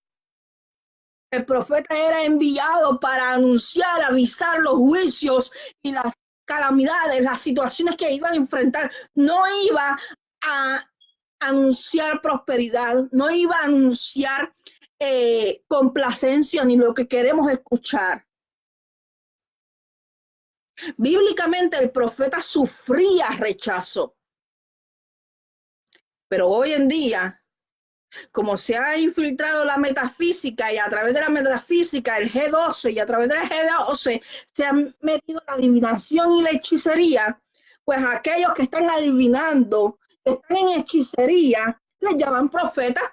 el profeta era enviado para anunciar, avisar los juicios y las calamidades, las situaciones que iban a enfrentar. No iba a anunciar prosperidad, no iba a anunciar complacencia ni lo que queremos escuchar. Bíblicamente el profeta sufría rechazo, pero hoy en día, como se ha infiltrado la metafísica y a través de la metafísica el G12 y a través del G12 se ha metido la adivinación y la hechicería, pues aquellos que están adivinando, que están en hechicería, les llaman profetas.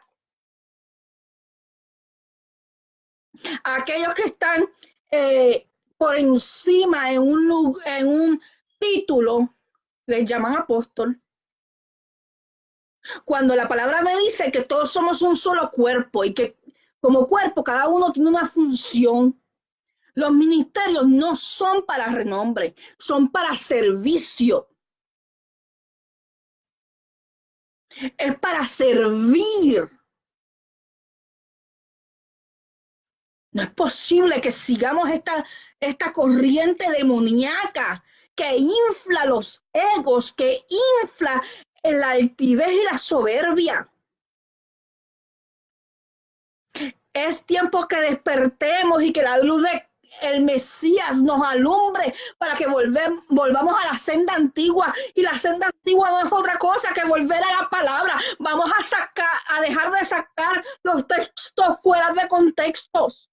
Aquellos que están por encima en un título, les llaman apóstol. Cuando la palabra me dice que todos somos un solo cuerpo y que como cuerpo cada uno tiene una función, los ministerios no son para renombre, son para servicio. Es para servir. No es posible que sigamos esta corriente demoníaca que infla los egos, que infla la altivez y la soberbia. Es tiempo que despertemos y que la luz del Mesías nos alumbre para que volvamos a la senda antigua. Y la senda antigua no es otra cosa que volver a la palabra. Vamos a dejar de sacar los textos fuera de contextos.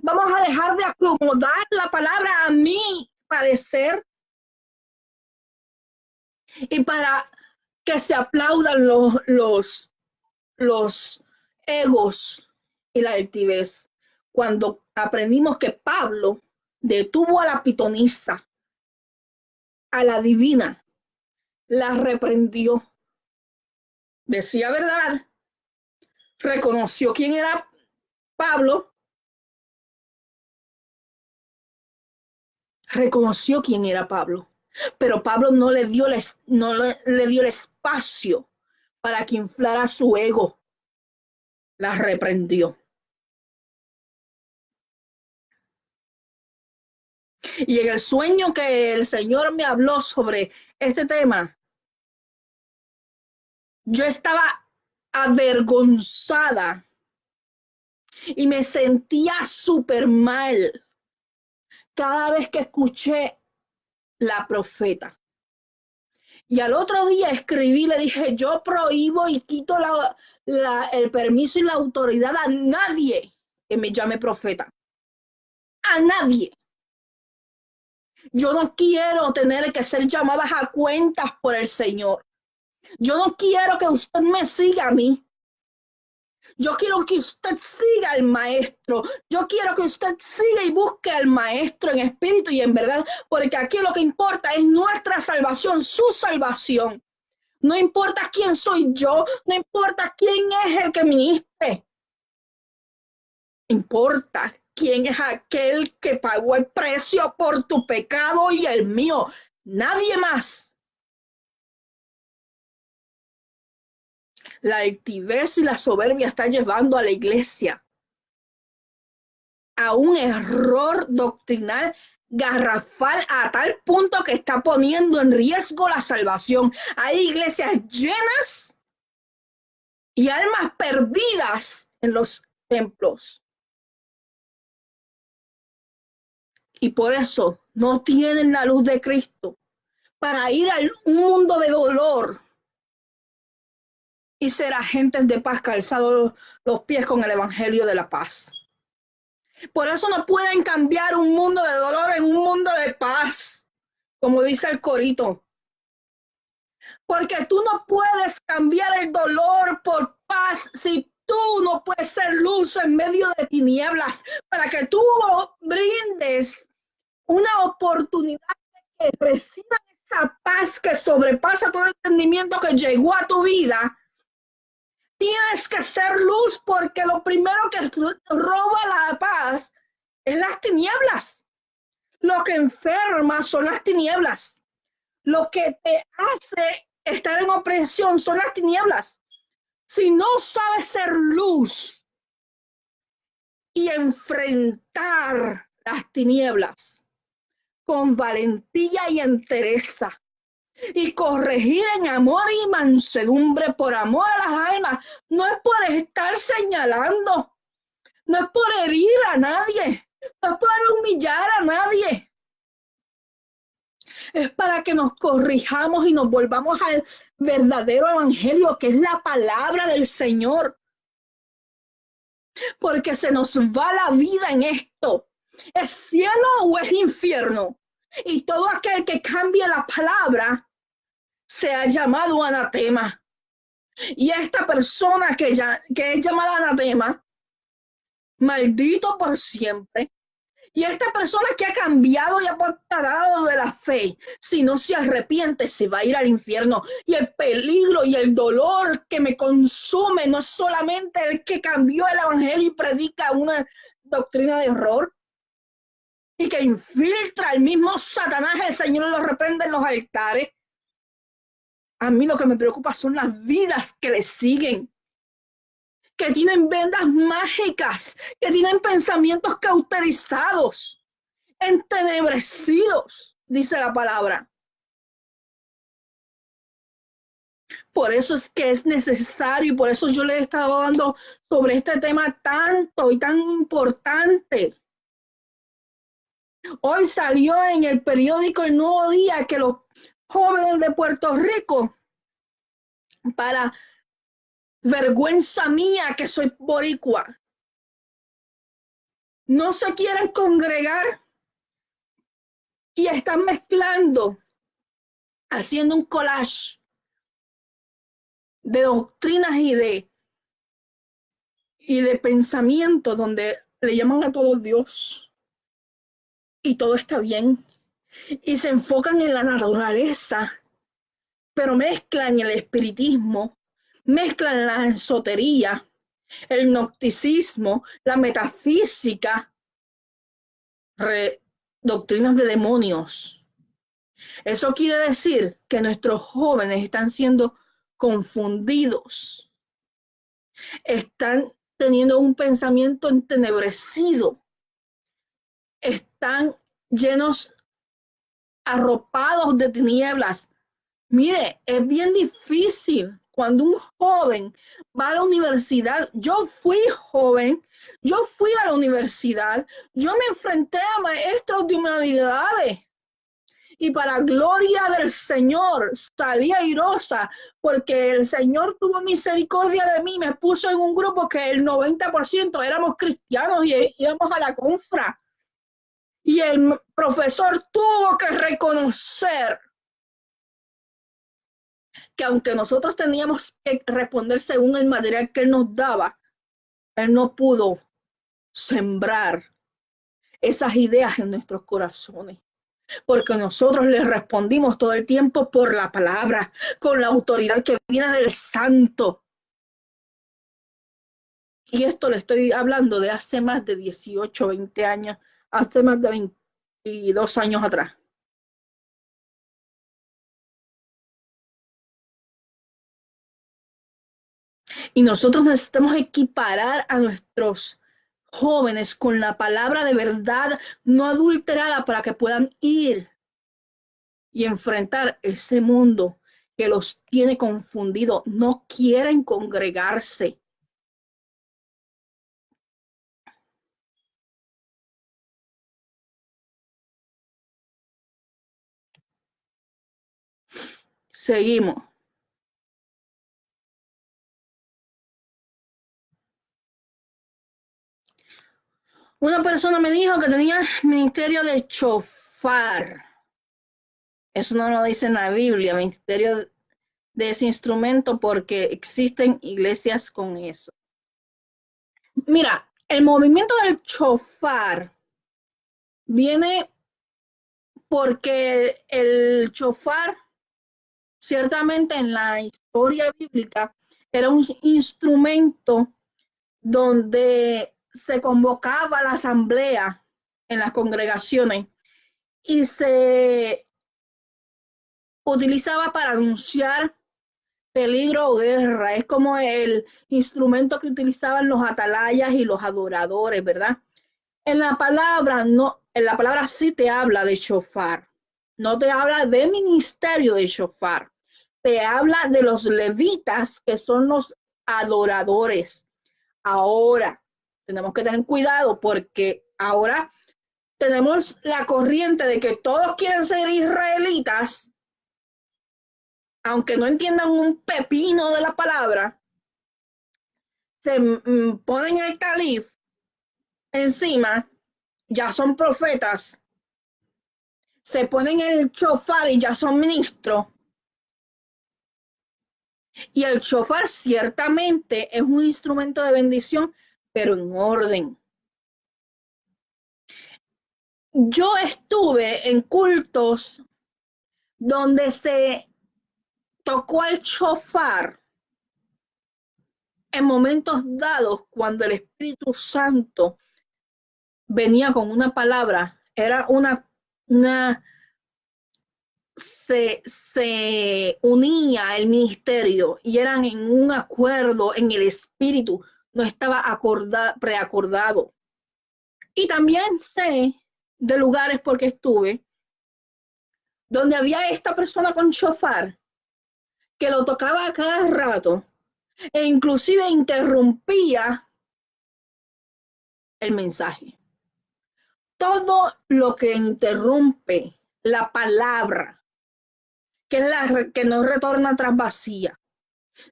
Vamos a dejar de acomodar la palabra a mi parecer y para que se aplaudan los egos y la altivez. Cuando aprendimos que Pablo detuvo a la pitonisa, a la divina, la reprendió, decía verdad, reconoció quién era Pablo, pero Pablo no le dio el espacio para que inflara su ego, la reprendió. Y en el sueño que el Señor me habló sobre este tema, yo estaba avergonzada y me sentía súper mal cada vez que escuché la profeta. Y al otro día escribí, le dije, yo prohíbo y quito el permiso y la autoridad a nadie que me llame profeta. A nadie. Yo no quiero tener que ser llamadas a cuentas por el Señor. Yo no quiero que usted me siga a mí. Yo quiero que usted siga al maestro. Yo quiero que usted siga y busque al maestro en espíritu y en verdad, porque aquí lo que importa es nuestra salvación, su salvación. No importa quién soy yo, no importa quién es el que ministre. Importa quién es aquel que pagó el precio por tu pecado y el mío. Nadie más. La altivez y la soberbia están llevando a la iglesia a un error doctrinal garrafal a tal punto que está poniendo en riesgo la salvación. Hay iglesias llenas y almas perdidas en los templos. Y por eso no tienen la luz de Cristo para ir a un mundo de dolor y ser agentes de paz, calzados los pies con el evangelio de la paz. Por eso no pueden cambiar un mundo de dolor en un mundo de paz, como dice el corito. Porque tú no puedes cambiar el dolor por paz si tú no puedes ser luz en medio de tinieblas, para que tú brindes una oportunidad de que reciban esa paz que sobrepasa todo entendimiento que llegó a tu vida. Tienes que ser luz, porque lo primero que roba la paz es las tinieblas. Lo que enferma son las tinieblas. Lo que te hace estar en opresión son las tinieblas. Si no sabes ser luz y enfrentar las tinieblas con valentía y entereza, y corregir en amor y mansedumbre por amor a las almas, no es por estar señalando, no es por herir a nadie, no es por humillar a nadie. Es para que nos corrijamos y nos volvamos al verdadero evangelio, que es la palabra del Señor. Porque se nos va la vida en esto. ¿Es cielo o es infierno? Y todo aquel que cambie la palabra se ha llamado anatema. Y esta persona que es llamada anatema, maldito por siempre. Y esta persona que ha cambiado y ha apartado de la fe, si no se arrepiente, se va a ir al infierno. Y el peligro y el dolor que me consume no es solamente el que cambió el evangelio y predica una doctrina de error y que infiltra al mismo Satanás, el Señor lo reprende en los altares. A mí lo que me preocupa son las vidas que le siguen, que tienen vendas mágicas, que tienen pensamientos cauterizados, entenebrecidos, dice la palabra. Por eso es que es necesario y por eso yo le he estado dando sobre este tema tanto y tan importante. Hoy salió en el periódico El Nuevo Día que los jóvenes de Puerto Rico, para vergüenza mía que soy boricua, no se quieren congregar y están mezclando, haciendo un collage de doctrinas y de pensamientos donde le llaman a todo Dios y todo está bien y se enfocan en la naturaleza, pero mezclan el espiritismo, mezclan la esotería, el gnosticismo, la metafísica, doctrinas de demonios. Eso quiere decir que nuestros jóvenes están siendo confundidos, están teniendo un pensamiento entenebrecido, están llenos, arropados de tinieblas. Mire, es bien difícil cuando un joven va a la universidad. Yo fui joven, yo fui a la universidad, yo me enfrenté a maestros de humanidades y para gloria del Señor salí airosa porque el Señor tuvo misericordia de mí, me puso en un grupo que el 90% éramos cristianos y íbamos a la confra. Y el profesor tuvo que reconocer que aunque nosotros teníamos que responder según el material que él nos daba, él no pudo sembrar esas ideas en nuestros corazones, porque nosotros le respondimos todo el tiempo por la palabra, con la autoridad que viene del Santo. Y esto le estoy hablando de hace más de 18, 20 años, hace más de 22 años atrás. Y nosotros necesitamos equiparar a nuestros jóvenes con la palabra de verdad no adulterada para que puedan ir y enfrentar ese mundo que los tiene confundidos. No quieren congregarse. Seguimos. Una persona me dijo que tenía ministerio de chofar. Eso no lo dice en la Biblia, ministerio de ese instrumento, porque existen iglesias con eso. Mira, el movimiento del chofar viene porque el chofar, ciertamente en la historia bíblica, era un instrumento donde se convocaba la asamblea en las congregaciones y se utilizaba para anunciar peligro o guerra. Es como el instrumento que utilizaban los atalayas y los adoradores, ¿verdad? En la palabra no, en la palabra sí te habla de shofar, no te habla de ministerio de shofar, te habla de los levitas que son los adoradores. Ahora tenemos que tener cuidado porque ahora tenemos la corriente de que todos quieren ser israelitas, aunque no entiendan un pepino de la palabra, se ponen el calif encima, ya son profetas, se ponen el chofar y ya son ministros. Y el chofar ciertamente es un instrumento de bendición, pero en orden. Yo estuve en cultos donde se tocó el chofar en momentos dados cuando el Espíritu Santo venía con una palabra, era se unía el ministerio y eran en un acuerdo en el espíritu. no estaba preacordado. Y también sé de lugares porque estuve donde había esta persona con shofar que lo tocaba a cada rato e inclusive interrumpía el mensaje. Todo lo que interrumpe la palabra, que es la que no retorna tras vacía,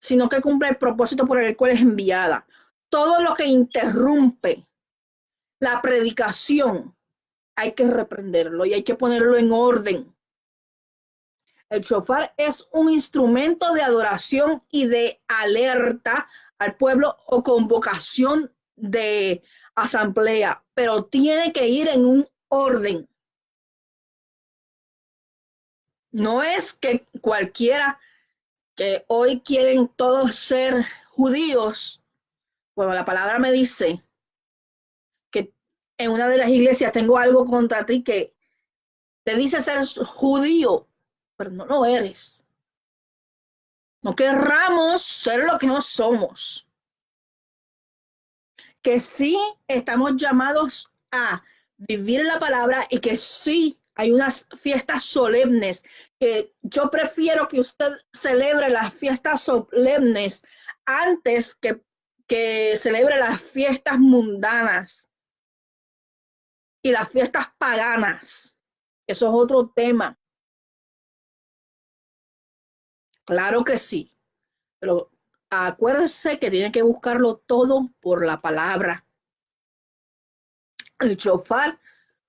sino que cumple el propósito por el cual es enviada. Todo lo que interrumpe la predicación hay que reprenderlo y hay que ponerlo en orden. El shofar es un instrumento de adoración y de alerta al pueblo o convocación de asamblea, pero tiene que ir en un orden. No es que cualquiera que hoy quieren todos ser judíos. Bueno, la palabra me dice que en una de las iglesias tengo algo contra ti que te dice ser judío, pero no lo eres. No querramos ser lo que no somos. Que sí estamos llamados a vivir la palabra y que sí hay unas fiestas solemnes, que yo prefiero que usted celebre las fiestas solemnes antes que celebre las fiestas mundanas y las fiestas paganas. Eso es otro tema. Claro que sí, pero acuérdese que tiene que buscarlo todo por la palabra. El shofar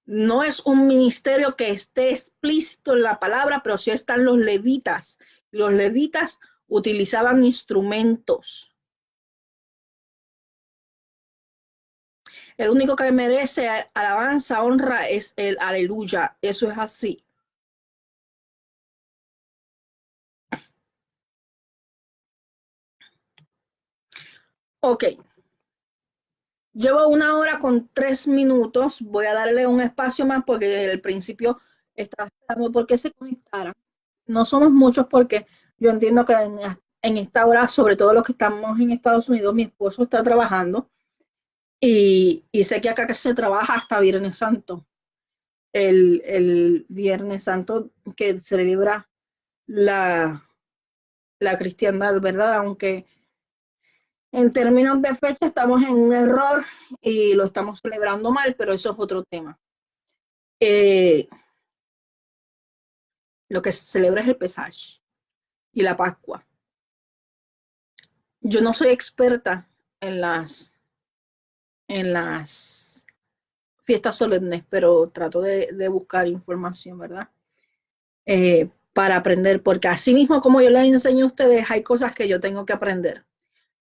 no es un ministerio que esté explícito en la palabra, pero sí están los levitas. Los levitas utilizaban instrumentos. El único que merece alabanza, honra es el aleluya. Eso es así. Ok. Llevo 1 hora con 3 minutos. Voy a darle un espacio más porque al principio estaba esperando porque se conectara. No somos muchos porque yo entiendo que en esta hora, sobre todo los que estamos en Estados Unidos, mi esposo está trabajando y sé que acá que se trabaja hasta Viernes Santo. El Viernes Santo que celebra la, la cristiandad, ¿verdad? Aunque en términos de fecha estamos en un error y lo estamos celebrando mal, pero eso es otro tema. Eh, lo que se celebra es el Pesaj y la Pascua. Yo no soy experta en las fiestas solemnes, pero trato de buscar información, ¿verdad? Para aprender, porque así mismo como yo les enseño a ustedes, hay cosas que yo tengo que aprender.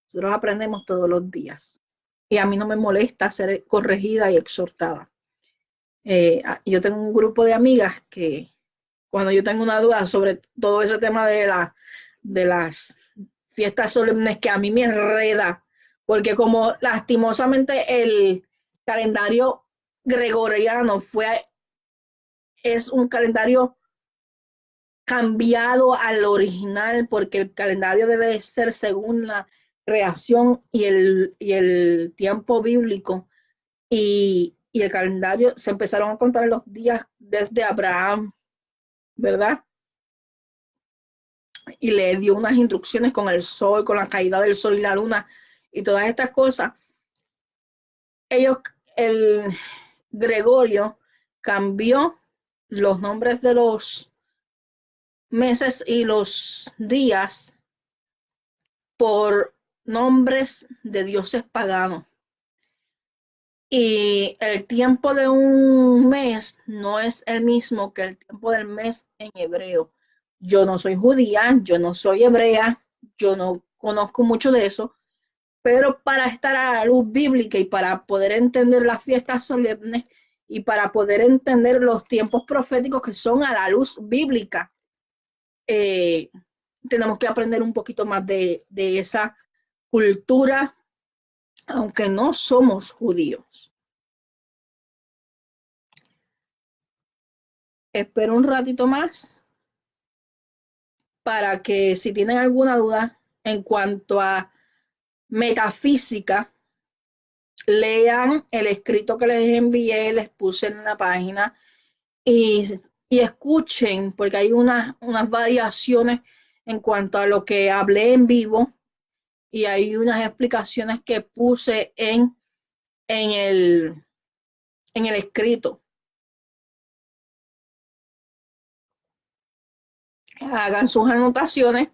Nosotros aprendemos todos los días y a mí no me molesta ser corregida y exhortada. Yo tengo un grupo de amigas que cuando yo tengo una duda sobre todo ese tema de las fiestas solemnes que a mí me enreda, porque como lastimosamente el calendario gregoriano es un calendario cambiado al original, porque el calendario debe ser según la creación y el tiempo bíblico, y el calendario se empezaron a contar los días desde Abraham, ¿verdad? Y le dio unas instrucciones con el sol, con la caída del sol y la luna y todas estas cosas. El Gregorio cambió los nombres de los meses y los días por nombres de dioses paganos. Y el tiempo de un mes no es el mismo que el tiempo del mes en hebreo. Yo no soy judía, yo no soy hebrea, yo no conozco mucho de eso, pero para estar a la luz bíblica y para poder entender las fiestas solemnes y para poder entender los tiempos proféticos que son a la luz bíblica, eh, tenemos que aprender un poquito más de esa cultura, aunque no somos judíos. Espero un ratito más para que si tienen alguna duda en cuanto a metafísica, lean el escrito que les envié, les puse en la página y, y escuchen, porque hay unas variaciones en cuanto a lo que hablé en vivo y hay unas explicaciones que puse en el, en el escrito. Hagan sus anotaciones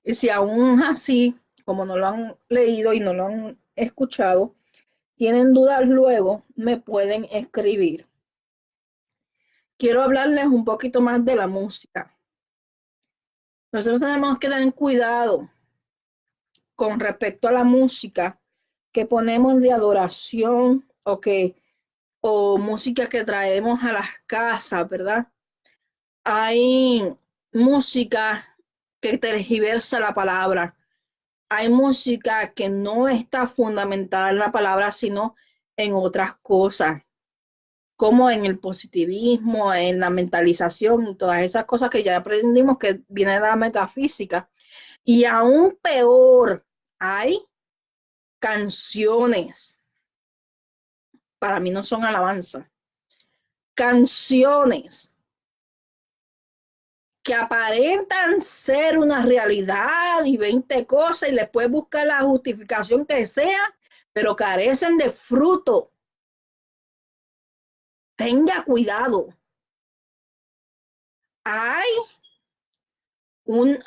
y si aún así, como no lo han leído y no lo han escuchado, tienen dudas luego, me pueden escribir. Quiero hablarles un poquito más de la música. Nosotros tenemos que tener cuidado con respecto a la música que ponemos de adoración o música que traemos a las casas, ¿verdad? Hay música que tergiversa la palabra. Hay música que no está fundamentada en la palabra, sino en otras cosas, como en el positivismo, en la mentalización y todas esas cosas que ya aprendimos que viene de la metafísica. Y aún peor, hay canciones, para mí no son alabanza, canciones que aparentan ser una realidad y 20 cosas y les puedes buscar la justificación que sea, pero carecen de fruto. Tenga cuidado. Hay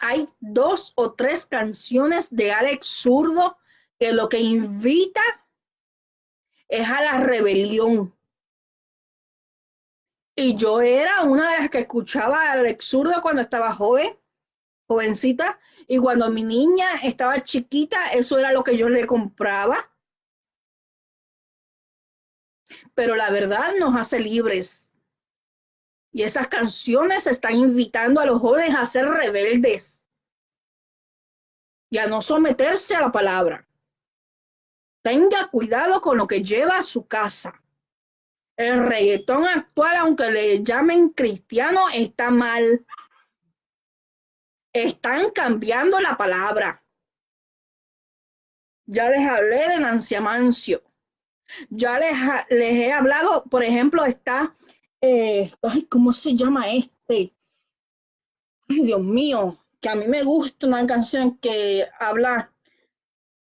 hay 2 o 3 canciones de Alex Zurdo que lo que invita es a la rebelión. Y yo era una de las que escuchaba a Alex Zurdo cuando estaba jovencita, y cuando mi niña estaba chiquita, eso era lo que yo le compraba. Pero la verdad nos hace libres. Y esas canciones están invitando a los jóvenes a ser rebeldes y a no someterse a la palabra. Tenga cuidado con lo que lleva a su casa. El reggaetón actual, aunque le llamen cristiano, está mal. Están cambiando la palabra. Ya les hablé de Nancy Amancio. Ya les he hablado, por ejemplo, está, ¿cómo se llama este? Ay, Dios mío, que a mí me gusta una canción que habla,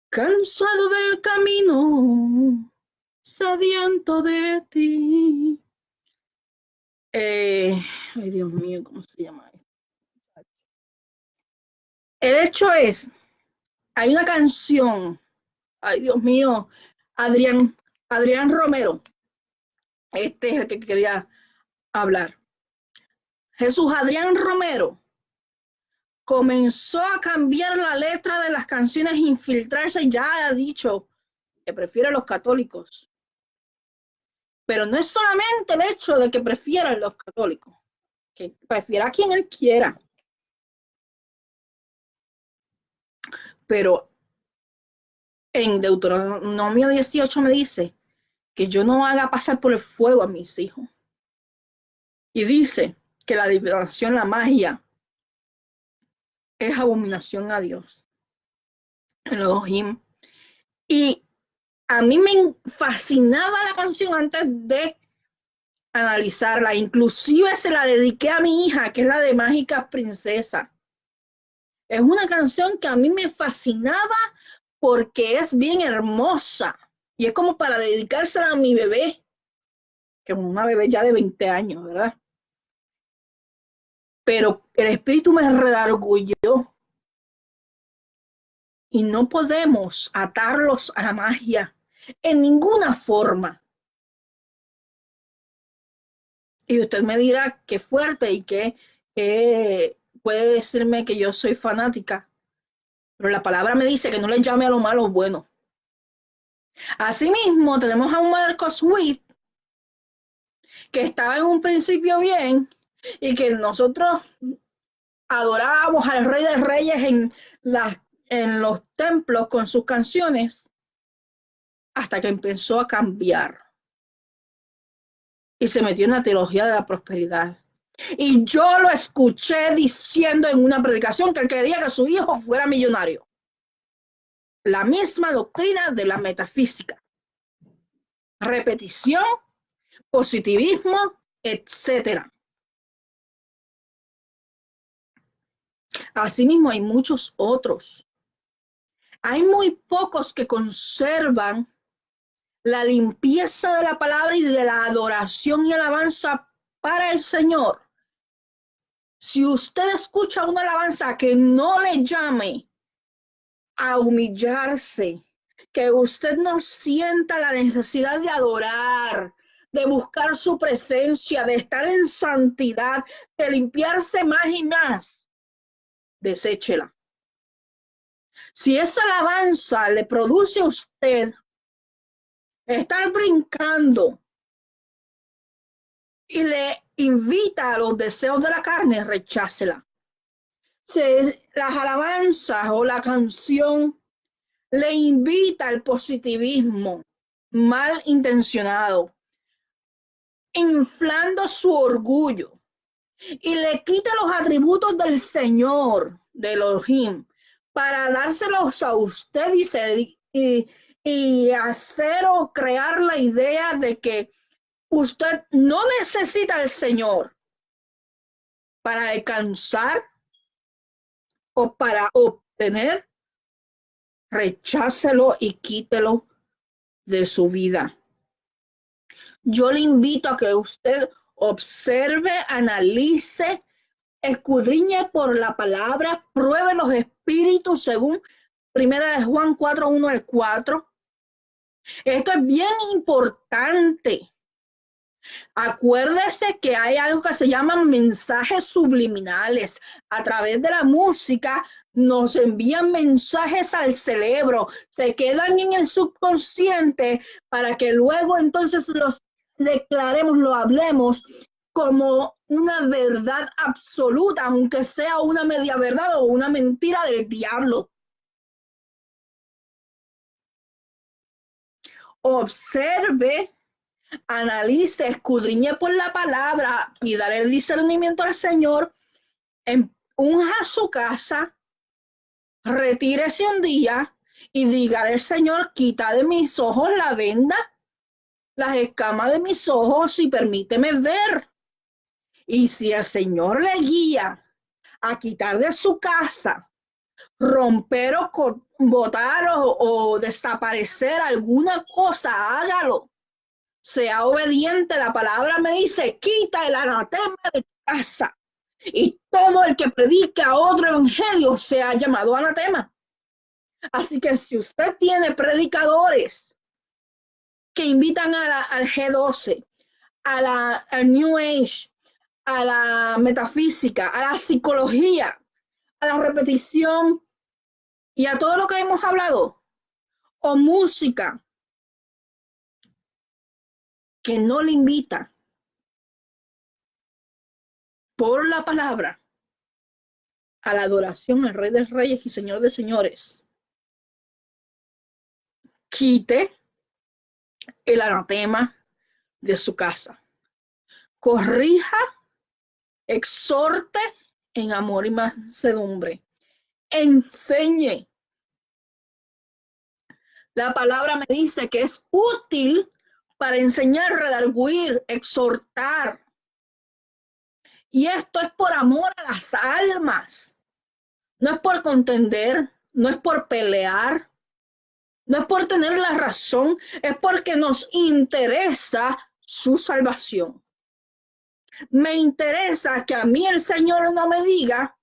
cansado del camino, sediento de ti. Ay, Dios mío, ¿cómo se llama esto? El hecho es, hay una canción, ay, Dios mío, Adrián, Adrián Romero, este es el que quería hablar. Jesús Adrián Romero comenzó a cambiar la letra de las canciones, infiltrarse, y ya ha dicho que prefiere a los católicos. Pero no es solamente el hecho de que prefieran los católicos, que prefiera a quien él quiera. Pero en Deuteronomio 18 me dice que yo no haga pasar por el fuego a mis hijos. Y dice que la adivinación, la magia, es abominación a Dios. Elohim. Y a mí me fascinaba la canción antes de analizarla. Inclusive se la dediqué a mi hija, que es la de Mágicas Princesa. Es una canción que a mí me fascinaba porque es bien hermosa. Y es como para dedicársela a mi bebé, que es una bebé ya de 20 años, ¿verdad? Pero el espíritu me redarguyó. Y no podemos atarlos a la magia en ninguna forma. Y usted me dirá qué fuerte y qué puede decirme que yo soy fanática, pero la palabra me dice que no le llame a lo malo bueno. Asimismo, tenemos a un Marcos Witt que estaba en un principio bien y que nosotros adorábamos al Rey de Reyes en los templos con sus canciones hasta que empezó a cambiar y se metió en la teología de la prosperidad. Y yo lo escuché diciendo en una predicación que él quería que su hijo fuera millonario. La misma doctrina de la metafísica. repetición, positivismo, etcétera. Asimismo, hay muchos otros. Hay muy pocos que conservan la limpieza de la palabra y de la adoración y alabanza para el Señor. Si usted escucha una alabanza que no le llame a humillarse, que usted no sienta la necesidad de adorar, de buscar su presencia, de estar en santidad, de limpiarse más y más, deséchela. Si esa alabanza le produce a usted estar brincando y le invita a los deseos de la carne, rechácela. Si las alabanzas o la canción le invita al positivismo mal intencionado, inflando su orgullo y le quita los atributos del Señor, de Elohim, para dárselos a usted y hacer o crear la idea de que usted no necesita al Señor para alcanzar o para obtener, rechácelo y quítelo de su vida. Yo le invito a que usted observe, analice, escudriñe por la palabra, pruebe los espíritus según 1 Juan 4, 1 al 4. Esto es bien importante. Acuérdese que hay algo que se llaman mensajes subliminales. A través de la música nos envían mensajes al cerebro, se quedan en el subconsciente para que luego entonces los declaremos, lo hablemos como una verdad absoluta, aunque sea una media verdad o una mentira del diablo. Observe, analice, escudriñe por la palabra, pídale el discernimiento al Señor, unja su casa, retírese un día y dígale al Señor, quita de mis ojos la venda, las escamas de mis ojos y permíteme ver. Y si el Señor le guía a quitar de su casa, romper o botar o desaparecer alguna cosa, hágalo. Sea obediente, la palabra me dice, quita el anatema de tu casa. Y todo el que predica otro evangelio sea llamado anatema. Así que si usted tiene predicadores que invitan al G12, al New Age, a la metafísica, a la psicología, a la repetición y a todo lo que hemos hablado, o música que no le invita por la palabra a la adoración al Rey de Reyes y Señor de Señores, quite el anatema de su casa. Corrija, exhorte en amor y mansedumbre. Enseñe. La palabra me dice que es útil para enseñar, redarguir, exhortar. Y esto es por amor a las almas. No es por contender, no es por pelear, no es por tener la razón, es porque nos interesa su salvación. Me interesa que a mí el Señor no me diga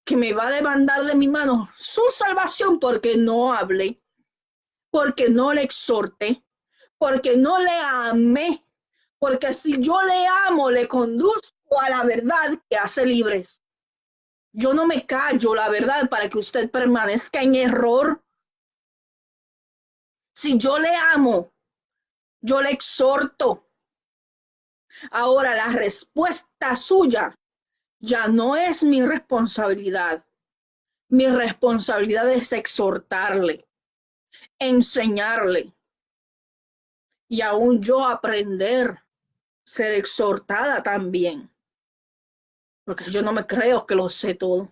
que me va a demandar de mi mano su salvación porque no hablé, porque no le exhorté, porque no le amé, porque si yo le amo, le conduzco a la verdad que hace libres. Yo no me callo la verdad para que usted permanezca en error. Si yo le amo, yo le exhorto. Ahora la respuesta suya ya no es mi responsabilidad. Mi responsabilidad es exhortarle, enseñarle y aún yo aprender, ser exhortada también. Porque yo no me creo que lo sé todo.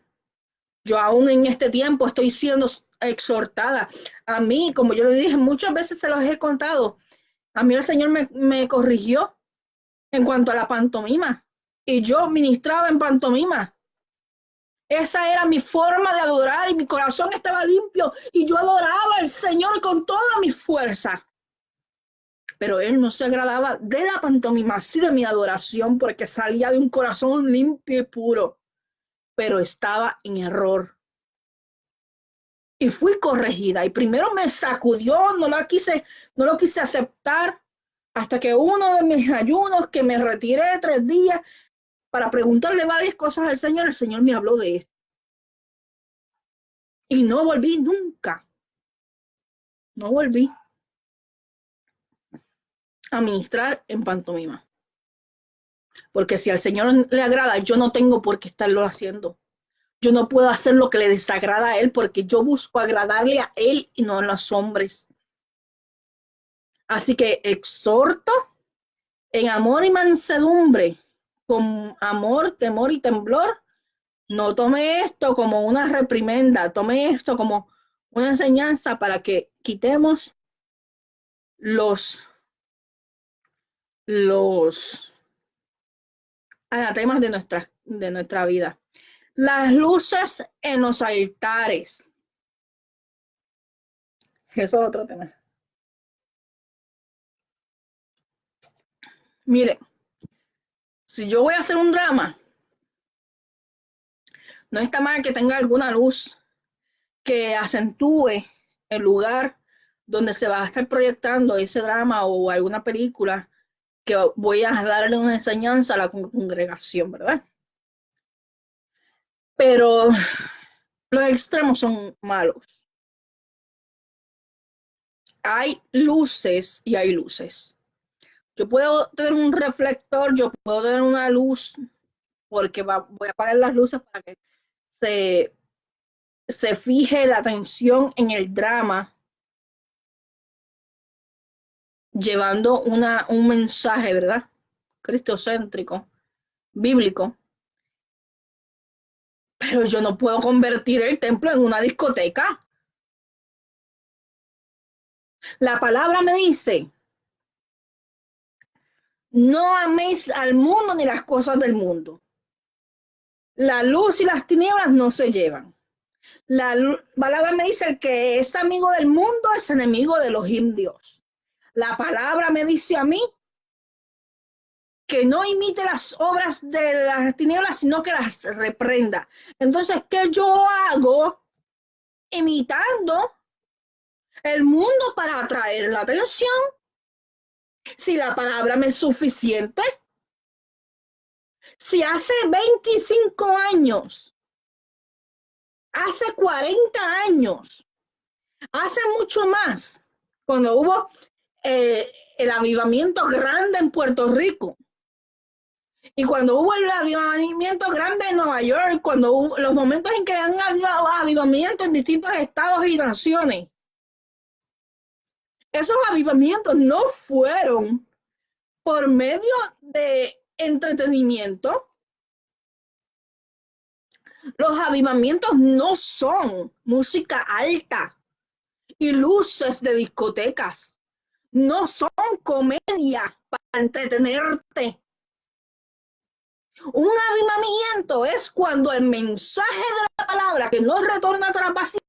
Yo aún en este tiempo estoy siendo exhortada. A mí, como yo le dije, muchas veces se los he contado, a mí el Señor me corrigió en cuanto a la pantomima y yo ministraba en pantomima. Esa era mi forma de adorar y mi corazón estaba limpio y yo adoraba al Señor con toda mi fuerza. Pero Él no se agradaba de la pantomima, sí de mi adoración, porque salía de un corazón limpio y puro, pero estaba en error. Y fui corregida y primero me sacudió, no lo quise aceptar hasta que uno de mis ayunos, que me retiré 3 días para preguntarle varias cosas al Señor, el Señor me habló de esto. Y no volví nunca, no volví a ministrar en pantomima. Porque si al Señor le agrada, yo no tengo por qué estarlo haciendo. Yo no puedo hacer lo que le desagrada a Él porque yo busco agradarle a Él y no a los hombres. Así que exhorto en amor y mansedumbre, con amor, temor y temblor. No tome esto como una reprimenda, tome esto como una enseñanza para que quitemos los anatemas de nuestra vida. Las luces en los altares. Eso es otro tema. Mire, si yo voy a hacer un drama, no está mal que tenga alguna luz que acentúe el lugar donde se va a estar proyectando ese drama o alguna película que voy a darle una enseñanza a la congregación, ¿verdad? Pero los extremos son malos. Hay luces y hay luces. Yo puedo tener un reflector, yo puedo tener una luz, porque voy a apagar las luces para que se fije la atención en el drama, llevando un mensaje, ¿verdad? Cristocéntrico, bíblico. Pero yo no puedo convertir el templo en una discoteca. La palabra me dice, no améis al mundo ni las cosas del mundo. La luz y las tinieblas no se llevan. La palabra me dice, el que es amigo del mundo es enemigo de los indios. La palabra me dice a mí que no imite las obras de las tinieblas, sino que las reprenda. Entonces, ¿qué yo hago imitando el mundo para atraer la atención? Si la palabra me es suficiente, si hace 25 años, hace 40 años, hace mucho más, cuando hubo el avivamiento grande en Puerto Rico, y cuando hubo el avivamiento grande en Nueva York, cuando hubo los momentos en que han habido avivamientos en distintos estados y naciones, esos avivamientos no fueron por medio de entretenimiento. Los avivamientos no son música alta y luces de discotecas. No son comedia para entretenerte. Un avivamiento es cuando el mensaje de la palabra, que no retorna tras vacía,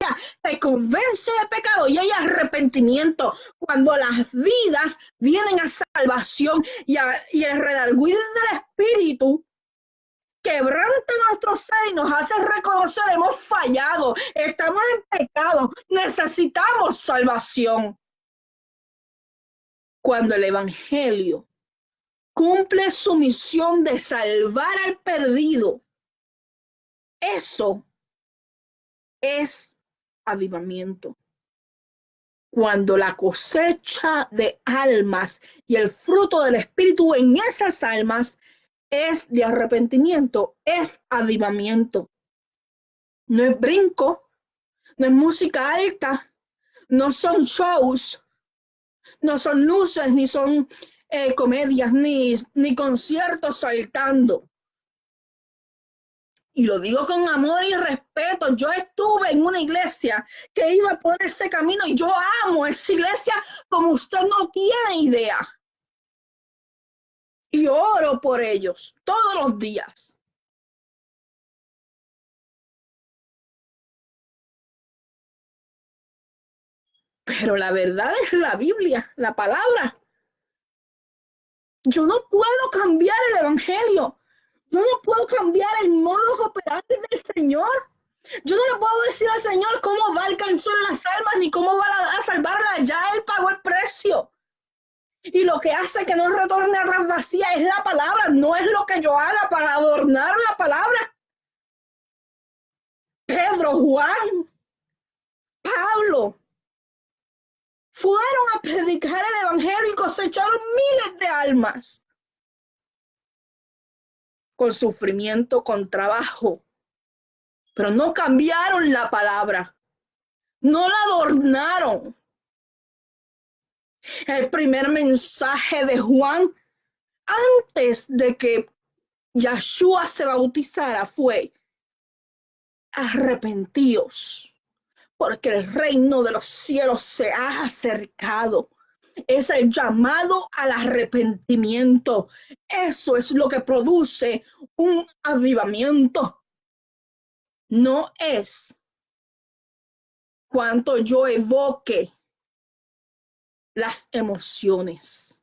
te convence de pecado y hay arrepentimiento. Cuando las vidas vienen a salvación y el redarguir del Espíritu quebranta nuestro ser y nos hace reconocer, hemos fallado, estamos en pecado, necesitamos salvación. Cuando el Evangelio cumple su misión de salvar al perdido, eso es avivamiento. Cuando la cosecha de almas y el fruto del Espíritu en esas almas es de arrepentimiento, es avivamiento. No es brinco, no es música alta, no son shows, no son luces, ni son comedias, ni conciertos saltando. y lo digo con amor y respeto, yo estuve en una iglesia que iba por ese camino y yo amo esa iglesia como usted no tiene idea. Y oro por ellos todos los días. Pero la verdad es la Biblia, la palabra. Yo no puedo cambiar el evangelio. Yo no puedo cambiar el modo operandi del Señor. Yo no le puedo decir al Señor cómo va a alcanzar las almas ni cómo va a salvarlas. Ya Él pagó el precio. Y lo que hace que no retorne atrás vacía es la palabra, no es lo que yo haga para adornar la palabra. Pedro, Juan, Pablo fueron a predicar el evangelio y cosecharon miles de almas. Con sufrimiento, con trabajo. Pero no cambiaron la palabra. No la adornaron. El primer mensaje de Juan, antes de que Yeshua se bautizara, fue: arrepentíos, porque el reino de los cielos se ha acercado. Es el llamado al arrepentimiento. Eso es lo que produce un avivamiento. No es cuanto yo evoque las emociones,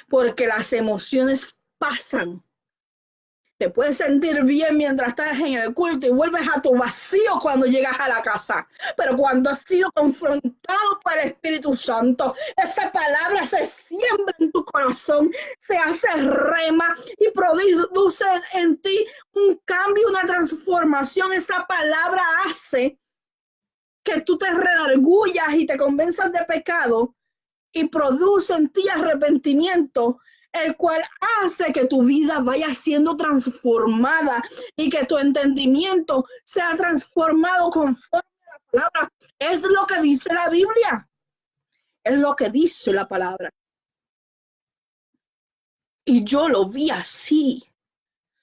porque las emociones pasan. Te puedes sentir bien mientras estás en el culto y vuelves a tu vacío cuando llegas a la casa. Pero cuando has sido confrontado por el Espíritu Santo, esa palabra se siembra en tu corazón, se hace rema y produce en ti un cambio, una transformación. Esa palabra hace que tú te redargullas y te convenzas de pecado y produce en ti arrepentimiento, el cual hace que tu vida vaya siendo transformada y que tu entendimiento sea transformado conforme a la palabra. Es lo que dice la Biblia. Es lo que dice la palabra. Y yo lo vi así.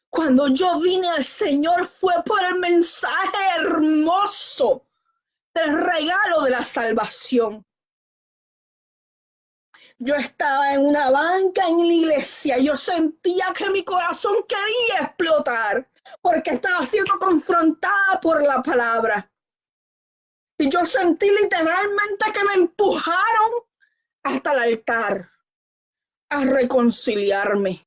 Cuando yo vine al Señor fue por el mensaje hermoso del regalo de la salvación. Yo estaba en una banca en la iglesia, yo sentía que mi corazón quería explotar porque estaba siendo confrontada por la palabra. Y yo sentí literalmente que me empujaron hasta el altar a reconciliarme,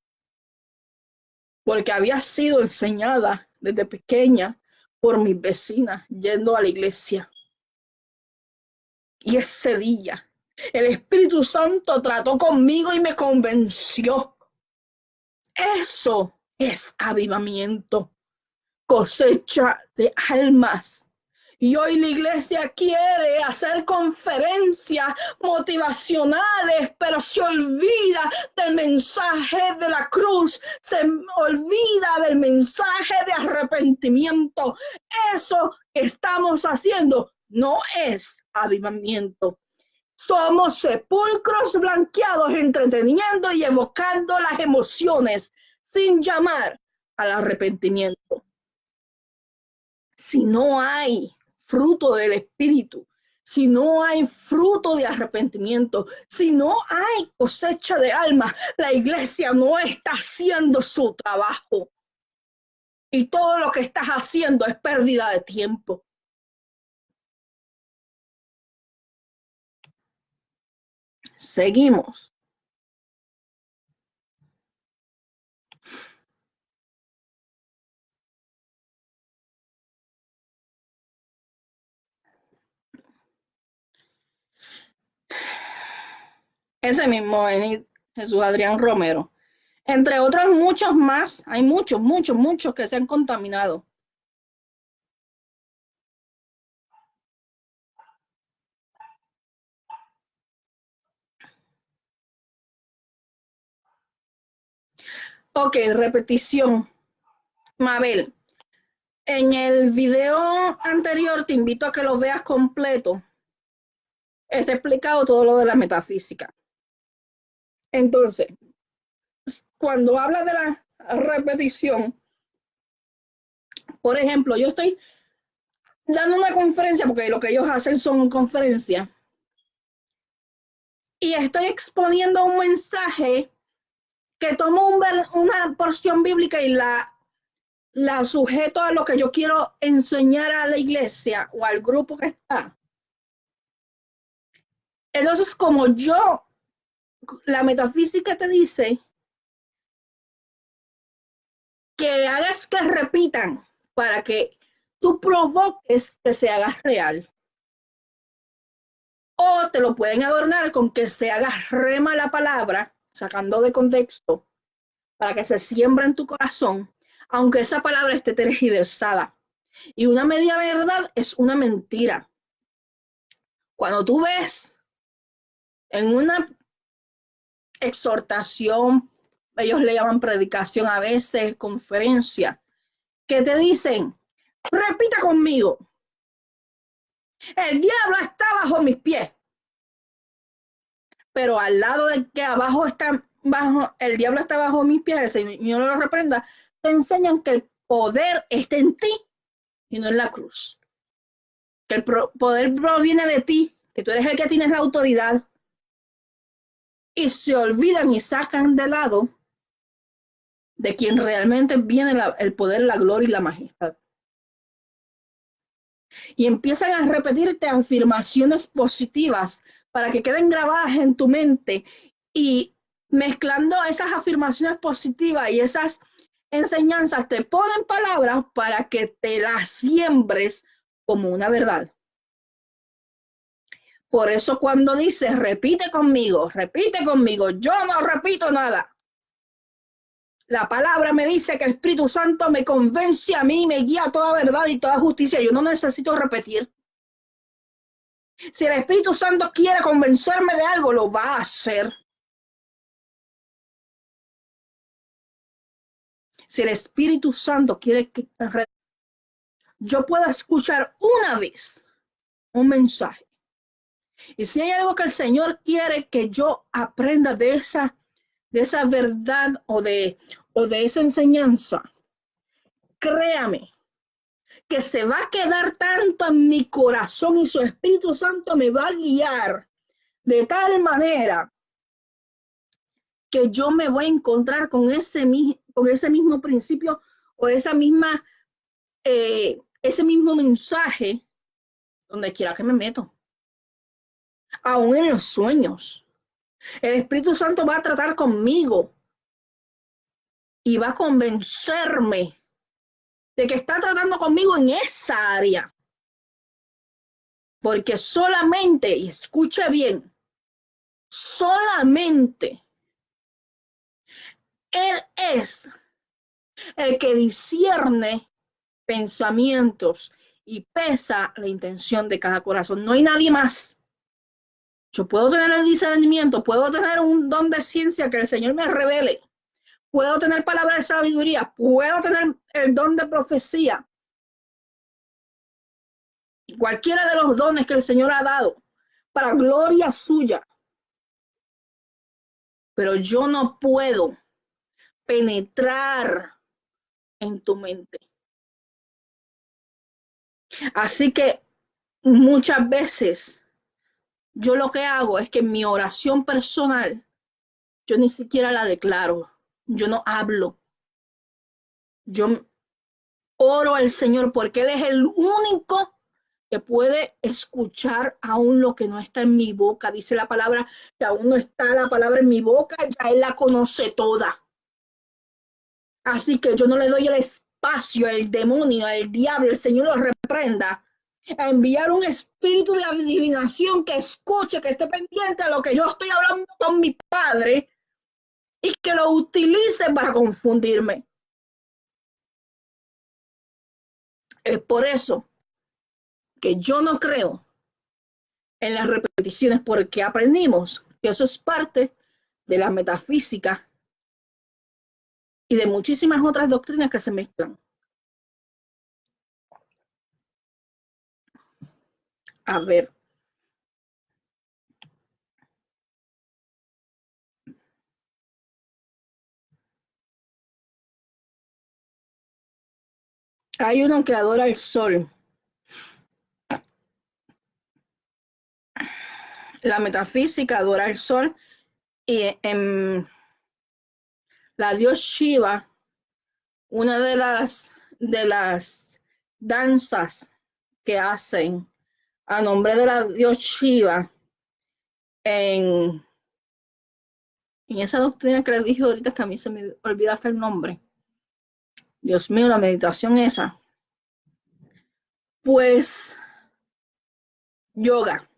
porque había sido enseñada desde pequeña por mis vecinas yendo a la iglesia. Y ese día el Espíritu Santo trató conmigo y me convenció. Eso es avivamiento, cosecha de almas. Y hoy la iglesia quiere hacer conferencias motivacionales, pero se olvida del mensaje de la cruz, se olvida del mensaje de arrepentimiento. Eso que estamos haciendo no es avivamiento. Somos sepulcros blanqueados, entreteniendo y evocando las emociones sin llamar al arrepentimiento. Si no hay fruto del Espíritu, si no hay fruto de arrepentimiento, si no hay cosecha de almas, la iglesia no está haciendo su trabajo. Y todo lo que estás haciendo es pérdida de tiempo. Seguimos. Ese mismo Jesús Adrián Romero. Entre otros muchos más, hay muchos que se han contaminado. Ok, repetición. Mabel, en el video anterior te invito a que lo veas completo. Está explicado todo lo de la metafísica. Entonces, cuando habla de la repetición, Por ejemplo, yo estoy dando una conferencia, porque lo que ellos hacen son conferencias, y estoy exponiendo un mensaje que tomo una porción bíblica y la sujeto a lo que yo quiero enseñar a la iglesia o al grupo que está. Entonces, como yo, la metafísica te dice que hagas que repitan para que tú provoques que se haga real. O te lo pueden adornar con que se haga rema la palabra, sacando de contexto, para que se siembra en tu corazón, aunque esa palabra esté tergiversada. Y una media verdad es una mentira. Cuando tú ves en una exhortación, ellos le llaman predicación a veces, conferencia, que te dicen, repita conmigo, el diablo está bajo mis pies, pero al lado de que abajo está bajo, el diablo está bajo mis pies, el Señor lo reprenda, te enseñan que el poder está en ti y no en la cruz. Que el poder proviene de ti, que tú eres el que tienes la autoridad, y se olvidan y sacan de lado de quien realmente viene el poder, la gloria y la majestad. Y empiezan a repetirte afirmaciones positivas para que queden grabadas en tu mente, y mezclando esas afirmaciones positivas y esas enseñanzas te ponen palabras para que te las siembres como una verdad. Por eso cuando dices repite conmigo, yo no repito nada. La palabra me dice que el Espíritu Santo me convence a mí, me guía a toda verdad y toda justicia. Yo no necesito repetir. Si el Espíritu Santo quiere convencerme de algo, lo va a hacer. Si el Espíritu Santo quiere que yo pueda escuchar una vez un mensaje, y si hay algo que el Señor quiere que yo aprenda de esa verdad o de esa enseñanza, créame que se va a quedar tanto en mi corazón y su Espíritu Santo me va a guiar de tal manera que yo me voy a encontrar con ese mismo principio o ese mismo mensaje donde quiera que me meto, aún en los sueños. El Espíritu Santo va a tratar conmigo y va a convencerme de que está tratando conmigo en esa área. Porque solamente, y escuche bien, solamente Él es el que discierne pensamientos y pesa la intención de cada corazón. No hay nadie más. Yo puedo tener el discernimiento, puedo tener un don de ciencia que el Señor me revele, puedo tener palabras de sabiduría, puedo tener el don de profecía, cualquiera de los dones que el Señor ha dado para gloria suya, pero yo no puedo penetrar en tu mente. Así que muchas veces yo lo que hago es que mi oración personal, yo ni siquiera la declaro, yo no hablo, yo oro al Señor porque Él es el único que puede escuchar aún lo que no está en mi boca. Dice la palabra que aún no está la palabra en mi boca, ya Él la conoce toda. Así que yo no le doy el espacio al demonio, al diablo, el Señor lo reprenda, a enviar un espíritu de adivinación que escuche, que esté pendiente de lo que yo estoy hablando con mi Padre y que lo utilice para confundirme. Es por eso que yo no creo en las repeticiones, porque aprendimos que eso es parte de la metafísica y de muchísimas otras doctrinas que se mezclan. A ver. Hay uno que adora el sol. La metafísica adora el sol y en la diosa Shiva, una de las danzas que hacen a nombre de la diosa Shiva en esa doctrina que les dije ahorita, que a mí se me olvida hasta el nombre. Dios mío, la meditación esa. Pues yoga.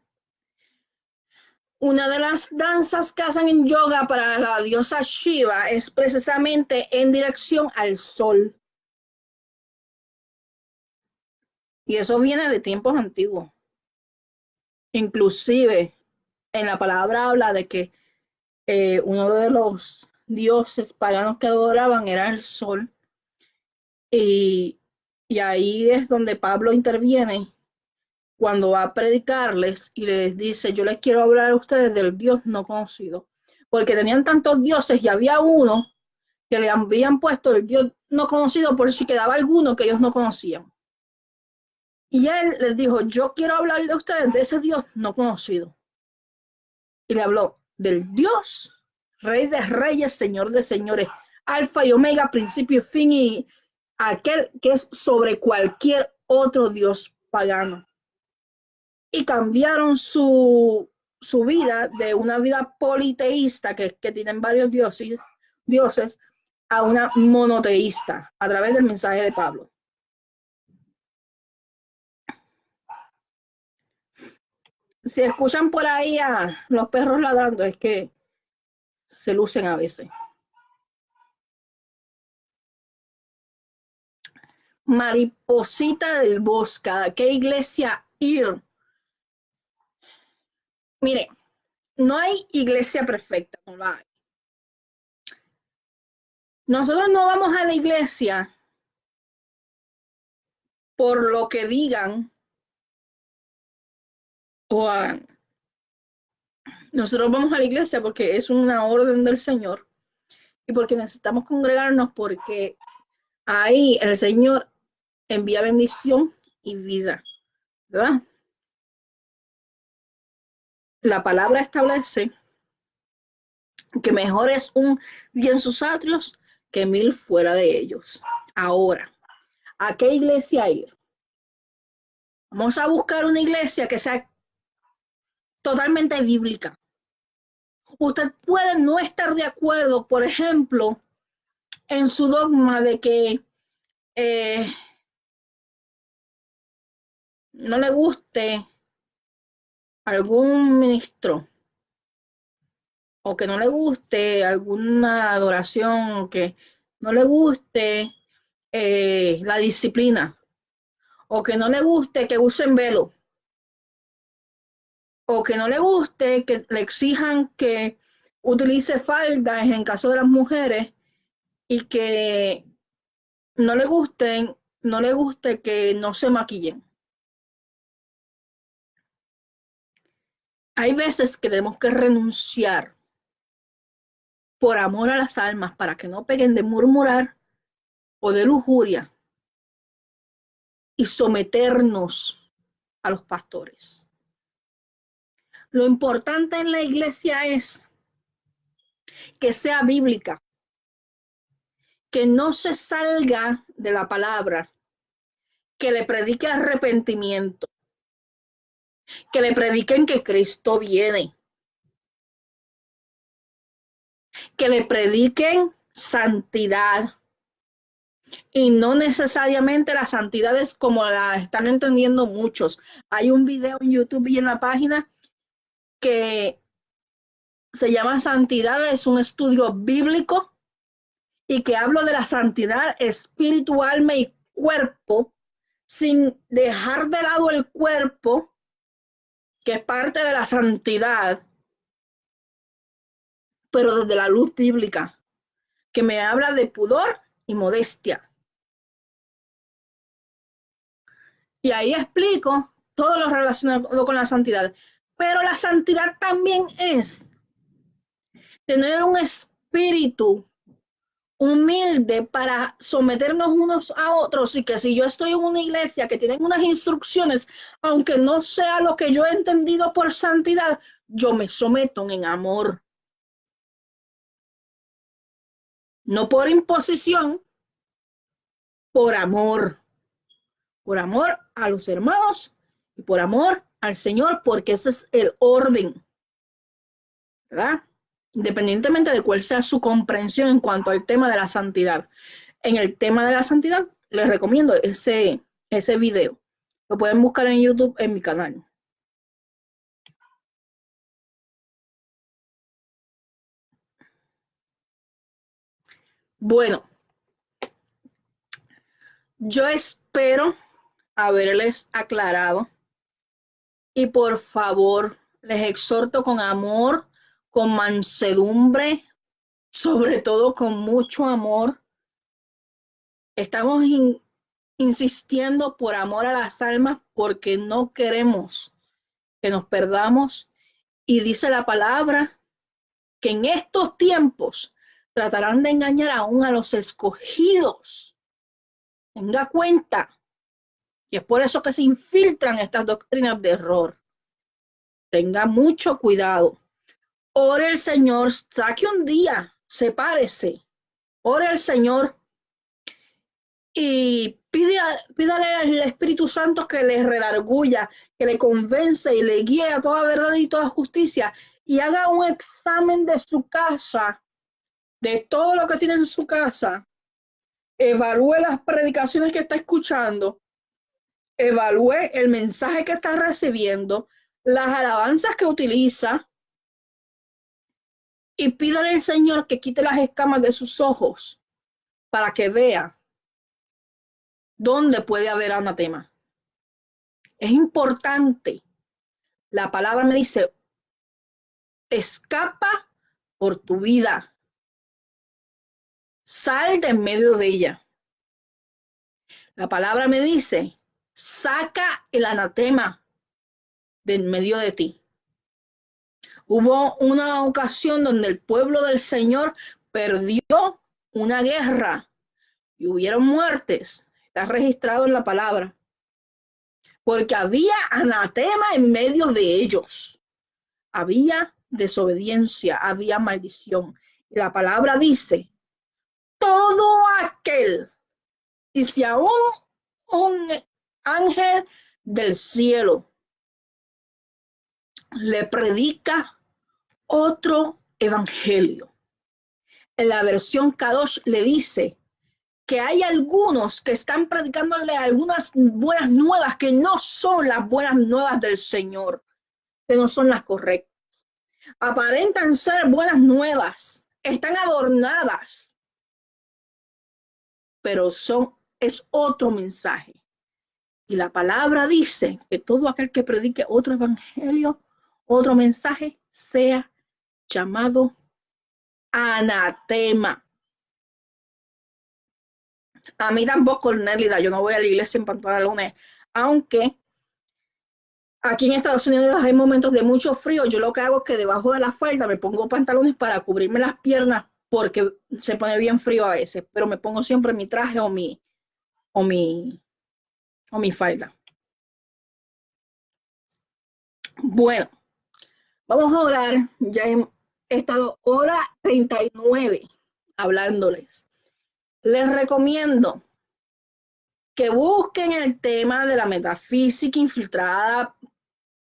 Una de las danzas que hacen en yoga para la diosa Shiva es precisamente en dirección al sol. Y eso viene de tiempos antiguos. Inclusive en la palabra habla de que uno de los dioses paganos que adoraban era el sol. Y, y ahí es donde Pablo interviene cuando va a predicarles y les dice, yo les quiero hablar a ustedes del Dios no conocido. Porque tenían tantos dioses y había uno que le habían puesto el Dios no conocido por si quedaba alguno que ellos no conocían. Y él les dijo, yo quiero hablarle a ustedes de ese Dios no conocido. Y le habló del Dios, Rey de Reyes, Señor de Señores, Alfa y Omega, principio y fin, y aquel que es sobre cualquier otro Dios pagano. Y cambiaron su vida de una vida politeísta, que tienen varios dioses, a una monoteísta, a través del mensaje de Pablo. Si escuchan por ahí a los perros ladrando, es que se lucen a veces. Mariposita del Bosque, ¿a qué iglesia ir? Mire, no hay iglesia perfecta, no la hay. Nosotros no vamos a la iglesia por lo que digan o hagan. Nosotros vamos a la iglesia porque es una orden del Señor y porque necesitamos congregarnos, porque ahí el Señor envía bendición y vida, ¿verdad? La palabra establece que mejor es un día en sus atrios que 1000 fuera de ellos. Ahora, ¿a qué iglesia ir? Vamos a buscar una iglesia que sea totalmente bíblica. Usted puede no estar de acuerdo, por ejemplo, en su dogma de que no le guste algún ministro, o que no le guste alguna adoración, o que no le guste la disciplina, o que no le guste que usen velo, o que no le guste que le exijan que utilice faldas en caso de las mujeres, y que no le guste que no se maquillen. Hay veces que tenemos que renunciar por amor a las almas, para que no peguen de murmurar o de lujuria, y someternos a los pastores. Lo importante en la iglesia es que sea bíblica, que no se salga de la palabra, que le predique arrepentimiento, que le prediquen que Cristo viene, que le prediquen santidad, y no necesariamente la santidad es como la están entendiendo muchos. Hay un video en YouTube y en la página que se llama Santidad, es un estudio bíblico, y que hablo de la santidad espiritual, alma y cuerpo, sin dejar de lado el cuerpo, que es parte de la santidad, pero desde la luz bíblica, que me habla de pudor y modestia. Y ahí explico todo lo relacionado con la santidad. Pero la santidad también es tener un espíritu humilde para someternos unos a otros, y que si yo estoy en una iglesia que tienen unas instrucciones, aunque no sea lo que yo he entendido por santidad, yo me someto en amor, no por imposición, por amor a los hermanos y por amor al Señor, porque ese es el orden, ¿verdad? Independientemente de cuál sea su comprensión en cuanto al tema de la santidad. En el tema de la santidad, les recomiendo ese video. Lo pueden buscar en YouTube en mi canal. Bueno, yo espero haberles aclarado y por favor les exhorto con amor, con mansedumbre, sobre todo con mucho amor. Estamos insistiendo por amor a las almas porque no queremos que nos perdamos, y dice la palabra que en estos tiempos tratarán de engañar aún a los escogidos. Tenga cuenta, y es por eso que se infiltran estas doctrinas de error. Tenga mucho cuidado. Ore al Señor, saque un día, sepárese, ore al Señor y pídale al Espíritu Santo que le redarguya, que le convence y le guíe a toda verdad y toda justicia, y haga un examen de su casa, de todo lo que tiene en su casa. Evalúe las predicaciones que está escuchando, evalúe el mensaje que está recibiendo, las alabanzas que utiliza, y pídale al Señor que quite las escamas de sus ojos para que vea dónde puede haber anatema. Es importante. La palabra me dice, escapa por tu vida. Sal de en medio de ella. La palabra me dice, saca el anatema de en medio de ti. Hubo una ocasión donde el pueblo del Señor perdió una guerra y hubieron muertes. Está registrado en la palabra. Porque había anatema en medio de ellos. Había desobediencia, había maldición. Y la palabra dice, todo aquel, y si aún un ángel del cielo le predica otro evangelio. En la versión Kadosh le dice que hay algunos que están predicándole algunas buenas nuevas que no son las buenas nuevas del Señor, que no son las correctas. Aparentan ser buenas nuevas, están adornadas, pero es otro mensaje. Y la palabra dice que todo aquel que predique otro evangelio, otro mensaje, sea llamado anatema. A mí tampoco, Nélida, yo no voy a la iglesia en pantalones, aunque aquí en Estados Unidos hay momentos de mucho frío. Yo lo que hago es que debajo de la falda me pongo pantalones para cubrirme las piernas porque se pone bien frío a veces, pero me pongo siempre mi traje o mi falda. Bueno, vamos a orar. Ya he estado hora 39 hablándoles. Les recomiendo que busquen el tema de la metafísica infiltrada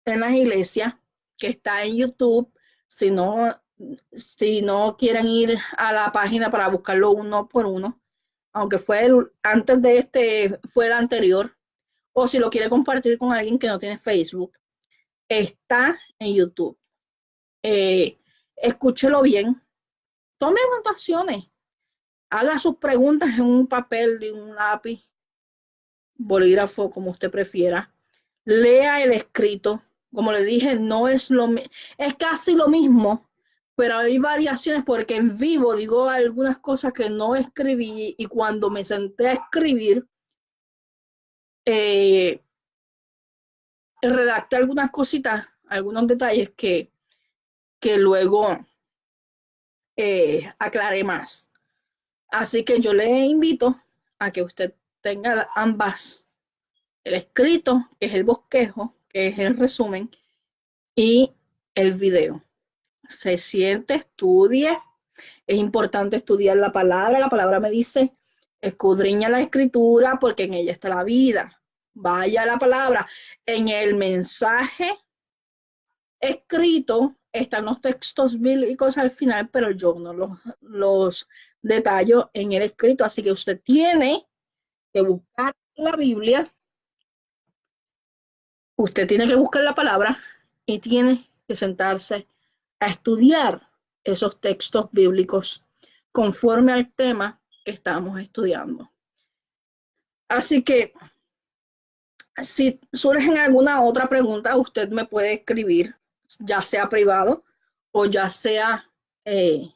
en las iglesias, que está en YouTube. Si no quieren ir a la página para buscarlo uno por uno, aunque antes de este fue el anterior, o si lo quiere compartir con alguien que no tiene Facebook, está en YouTube. Escúchelo bien, tome anotaciones, haga sus preguntas en un papel y un lápiz, bolígrafo, como usted prefiera. Lea el escrito. Como le dije, no es es casi lo mismo, pero hay variaciones porque en vivo digo algunas cosas que no escribí, y cuando me senté a escribir, redacté algunas cositas, algunos detalles que luego aclaré más. Así que yo le invito a que usted tenga ambas, el escrito, que es el bosquejo, que es el resumen, y el video. Se siente, estudie. Es importante estudiar la palabra. La palabra me dice, escudriña la escritura porque en ella está la vida. Vaya a la palabra. En el mensaje escrito están los textos bíblicos al final, pero yo no los detallo en el escrito. Así que usted tiene que buscar la Biblia, usted tiene que buscar la palabra y tiene que sentarse a estudiar esos textos bíblicos conforme al tema que estamos estudiando. Así que si surge alguna otra pregunta, usted me puede escribir, ya sea privado o ya sea en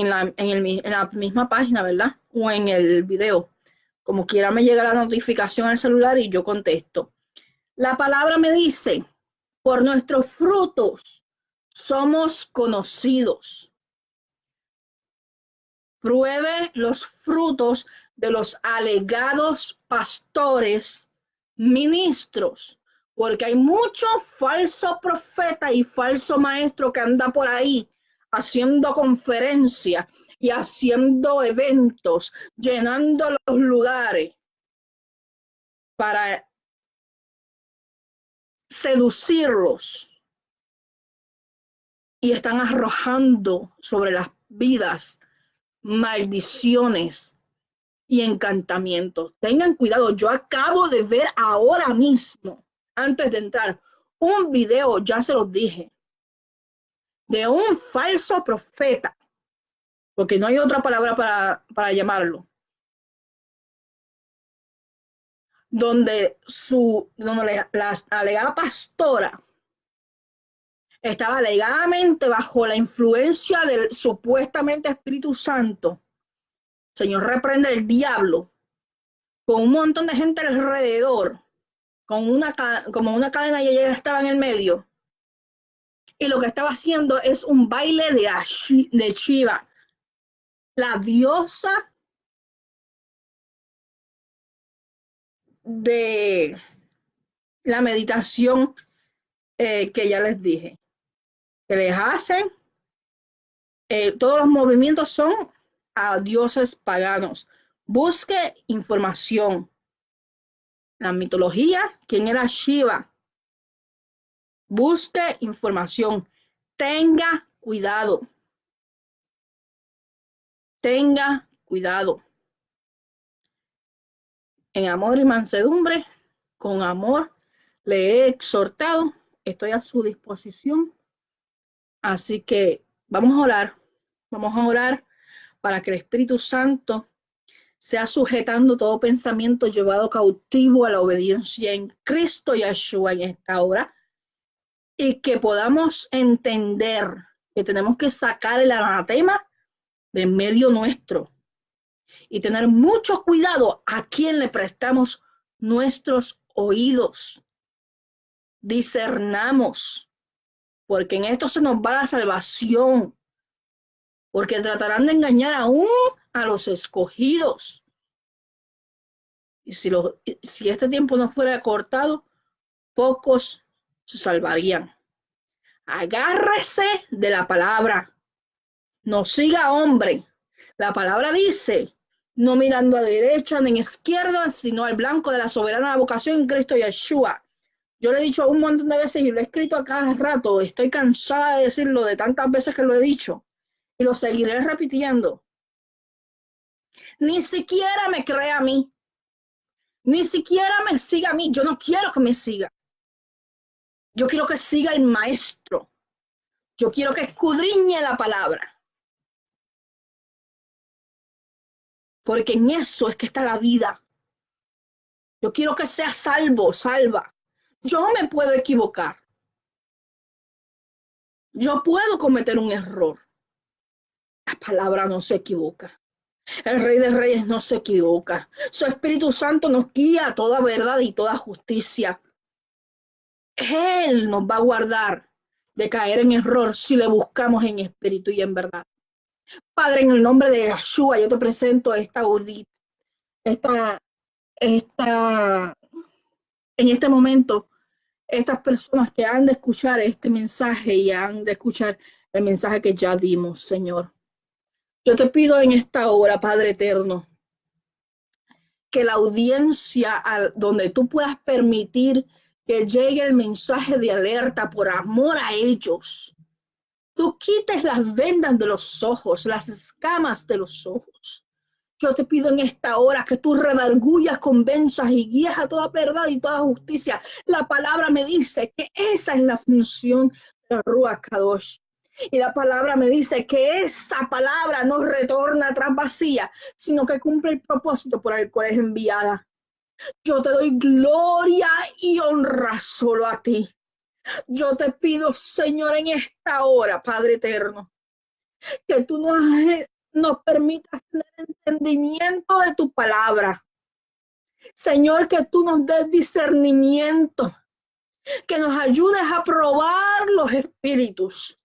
la misma página, ¿verdad? O en el video. Como quiera me llega la notificación al celular y yo contesto. La palabra me dice, por nuestros frutos somos conocidos. Pruebe los frutos de los alegados pastores, ministros, porque hay mucho falso profeta y falso maestro que anda por ahí haciendo conferencias y haciendo eventos, llenando los lugares para seducirlos, y están arrojando sobre las vidas maldiciones y encantamientos. Tengan cuidado, yo acabo de ver ahora mismo, antes de entrar, un video, ya se los dije, de un falso profeta, porque no hay otra palabra para llamarlo, donde la alegada pastora estaba alegadamente bajo la influencia del supuestamente Espíritu Santo. Señor, reprende el diablo, con un montón de gente alrededor, como una cadena, y ella estaba en el medio. Y lo que estaba haciendo es un baile de Shiva, la diosa de la meditación que ya les dije. Que les hacen, todos los movimientos son a dioses paganos. Busque información. La mitología, ¿quién era Shiva? Busque información. Tenga cuidado. Tenga cuidado. En amor y mansedumbre, con amor, le he exhortado. Estoy a su disposición. Así que vamos a orar. Vamos a orar para que el Espíritu Santo sea sujetando todo pensamiento llevado cautivo a la obediencia en Cristo Yeshua en esta hora, y que podamos entender que tenemos que sacar el anatema de en medio nuestro y tener mucho cuidado a quien le prestamos nuestros oídos. Discernamos, porque en esto se nos va la salvación, porque tratarán de engañar aún a los escogidos. Y si este tiempo no fuera cortado, pocos se salvarían. Agárrese de la palabra. No siga hombre. La palabra dice, no mirando a derecha ni a izquierda, sino al blanco de la soberana vocación en Cristo Yeshua. Yo le he dicho un montón de veces y lo he escrito a cada rato. Estoy cansada de decirlo de tantas veces que lo he dicho. Y lo seguiré repitiendo. Ni siquiera me crea a mí. Ni siquiera me siga a mí. Yo no quiero que me siga. Yo quiero que siga el maestro. Yo quiero que escudriñe la palabra. Porque en eso es que está la vida. Yo quiero que sea salvo, salva. Yo me puedo equivocar. Yo puedo cometer un error. La palabra no se equivoca. El Rey de Reyes no se equivoca. Su Espíritu Santo nos guía a toda verdad y toda justicia. Él nos va a guardar de caer en error si le buscamos en espíritu y en verdad. Padre, en el nombre de Yeshua, yo te presento esta audita, esta, esta, en este momento, estas personas que han de escuchar este mensaje y han de escuchar el mensaje que ya dimos, Señor. Yo te pido en esta hora, Padre eterno, que la audiencia donde tú puedas permitir que llegue el mensaje de alerta por amor a ellos, tú quites las vendas de los ojos, las escamas de los ojos. Yo te pido en esta hora que tú redargullas, convenzas y guías a toda verdad y toda justicia. La palabra me dice que esa es la función de Ruach Kadosh. Y la palabra me dice que esa palabra no retorna atrás vacía, sino que cumple el propósito por el cual es enviada. Yo te doy gloria y honra solo a ti. Yo te pido, Señor, en esta hora, Padre eterno, que tú nos permitas tener entendimiento de tu palabra. Señor, que tú nos des discernimiento, que nos ayudes a probar los espíritus.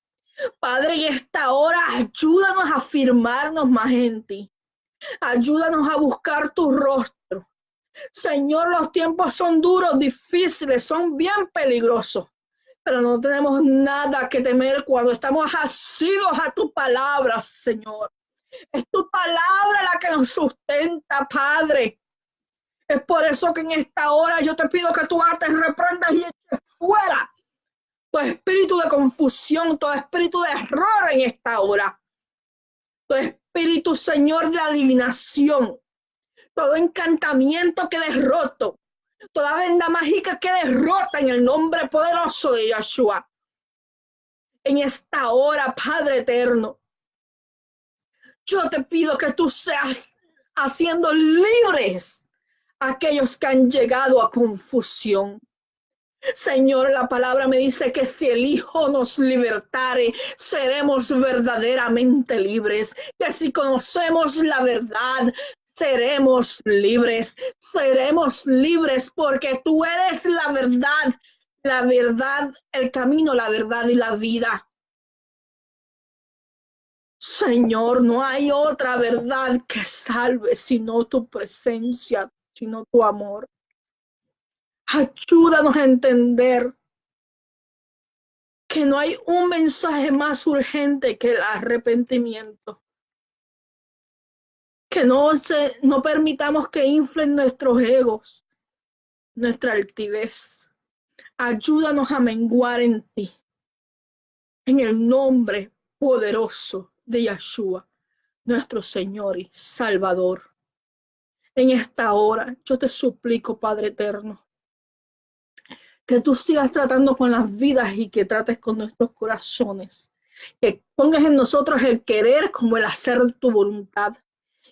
Padre, en esta hora, ayúdanos a afirmarnos más en ti. Ayúdanos a buscar tu rostro. Señor, los tiempos son duros, difíciles, son bien peligrosos, pero no tenemos nada que temer cuando estamos asidos a tu palabra, Señor. Es tu palabra la que nos sustenta, Padre. Es por eso que en esta hora yo te pido que tú ates, reprendas y eches fuera todo espíritu de confusión, todo espíritu de error en esta hora. Todo espíritu, Señor, de adivinación, todo encantamiento que derroto, toda venda mágica que derrota en el nombre poderoso de Yeshua. En esta hora, Padre eterno, yo te pido que tú seas haciendo libres a aquellos que han llegado a confusión. Señor, la palabra me dice que si el Hijo nos libertare, seremos verdaderamente libres. Que si conocemos la verdad, seremos libres. Seremos libres porque tú eres la verdad, el camino, la verdad y la vida. Señor, no hay otra verdad que salve sino tu presencia, sino tu amor. Ayúdanos a entender que no hay un mensaje más urgente que el arrepentimiento. Que no permitamos que inflen nuestros egos, nuestra altivez. Ayúdanos a menguar en ti, en el nombre poderoso de Yeshua, nuestro Señor y Salvador. En esta hora yo te suplico, Padre eterno, que tú sigas tratando con las vidas y que trates con nuestros corazones. Que pongas en nosotros el querer como el hacer tu voluntad.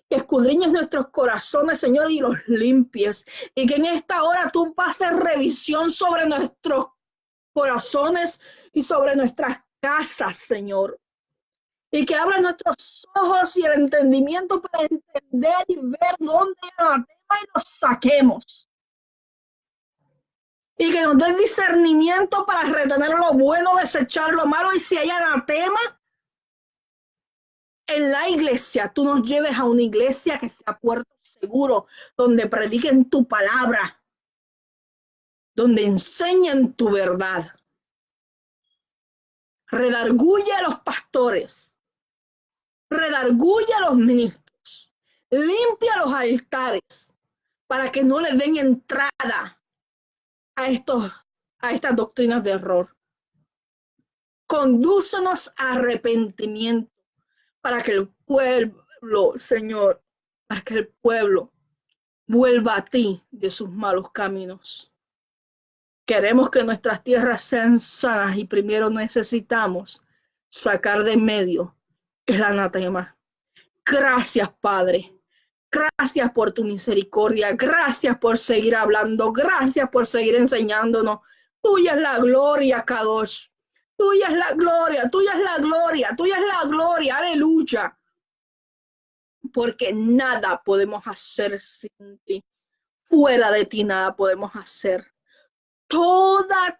Que escudriñes nuestros corazones, Señor, y los limpies. Y que en esta hora tú pases revisión sobre nuestros corazones y sobre nuestras casas, Señor. Y que abra nuestros ojos y el entendimiento para entender y ver dónde hay anatema y los saquemos. Y que nos dé discernimiento para retener lo bueno, desechar lo malo. Y si hay anatema en la iglesia, tú nos lleves a una iglesia que sea puerto seguro, donde prediquen tu palabra, donde enseñen tu verdad. Redarguye a los pastores, redarguye a los ministros, limpia los altares para que no le den entrada a estas doctrinas de error. Condúcenos a arrepentimiento para que el pueblo, Señor, para que el pueblo vuelva a ti de sus malos caminos. Queremos que nuestras tierras sean sanas y primero necesitamos sacar de en medio el anatema. Gracias, Padre. Gracias por tu misericordia. Gracias por seguir hablando. Gracias por seguir enseñándonos. Tuya es la gloria, Kadosh. Tuya es la gloria, tuya es la gloria, tuya es la gloria. Aleluya. Porque nada podemos hacer sin ti. Fuera de ti nada podemos hacer. Toda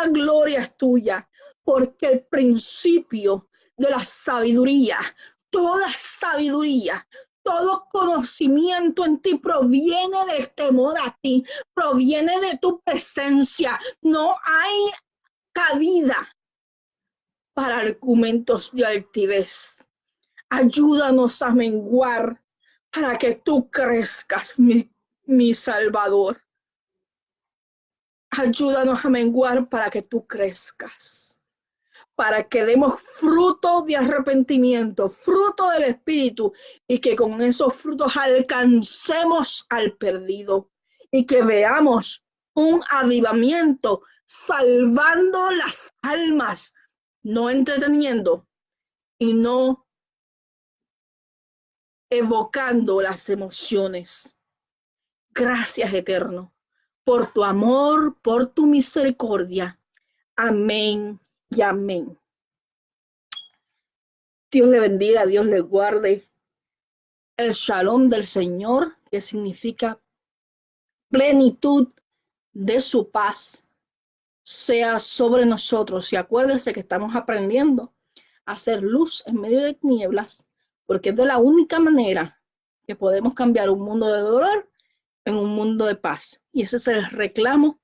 gloria es tuya, porque el principio de la sabiduría, toda sabiduría, todo conocimiento en ti proviene del temor a ti, proviene de tu presencia. No hay cabida para argumentos de altivez. Ayúdanos a menguar para que tú crezcas, mi Salvador. Ayúdanos a menguar para que tú crezcas, para que demos fruto de arrepentimiento, fruto del Espíritu, y que con esos frutos alcancemos al perdido y que veamos un avivamiento salvando las almas, no entreteniendo y no evocando las emociones. Gracias, Eterno, por tu amor, por tu misericordia. Amén y amén. Dios le bendiga, Dios le guarde. El shalom del Señor, que significa plenitud de su paz, sea sobre nosotros. Y acuérdense que estamos aprendiendo a hacer luz en medio de tinieblas, porque es de la única manera que podemos cambiar un mundo de dolor en un mundo de paz. Y ese es el reclamo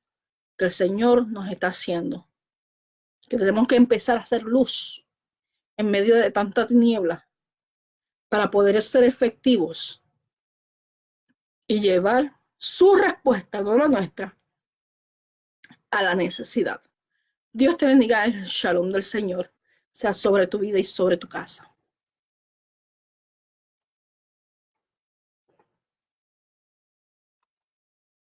que el Señor nos está haciendo, que tenemos que empezar a hacer luz en medio de tanta tiniebla para poder ser efectivos y llevar su respuesta, no la nuestra, a la necesidad. Dios te bendiga, el shalom del Señor sea sobre tu vida y sobre tu casa.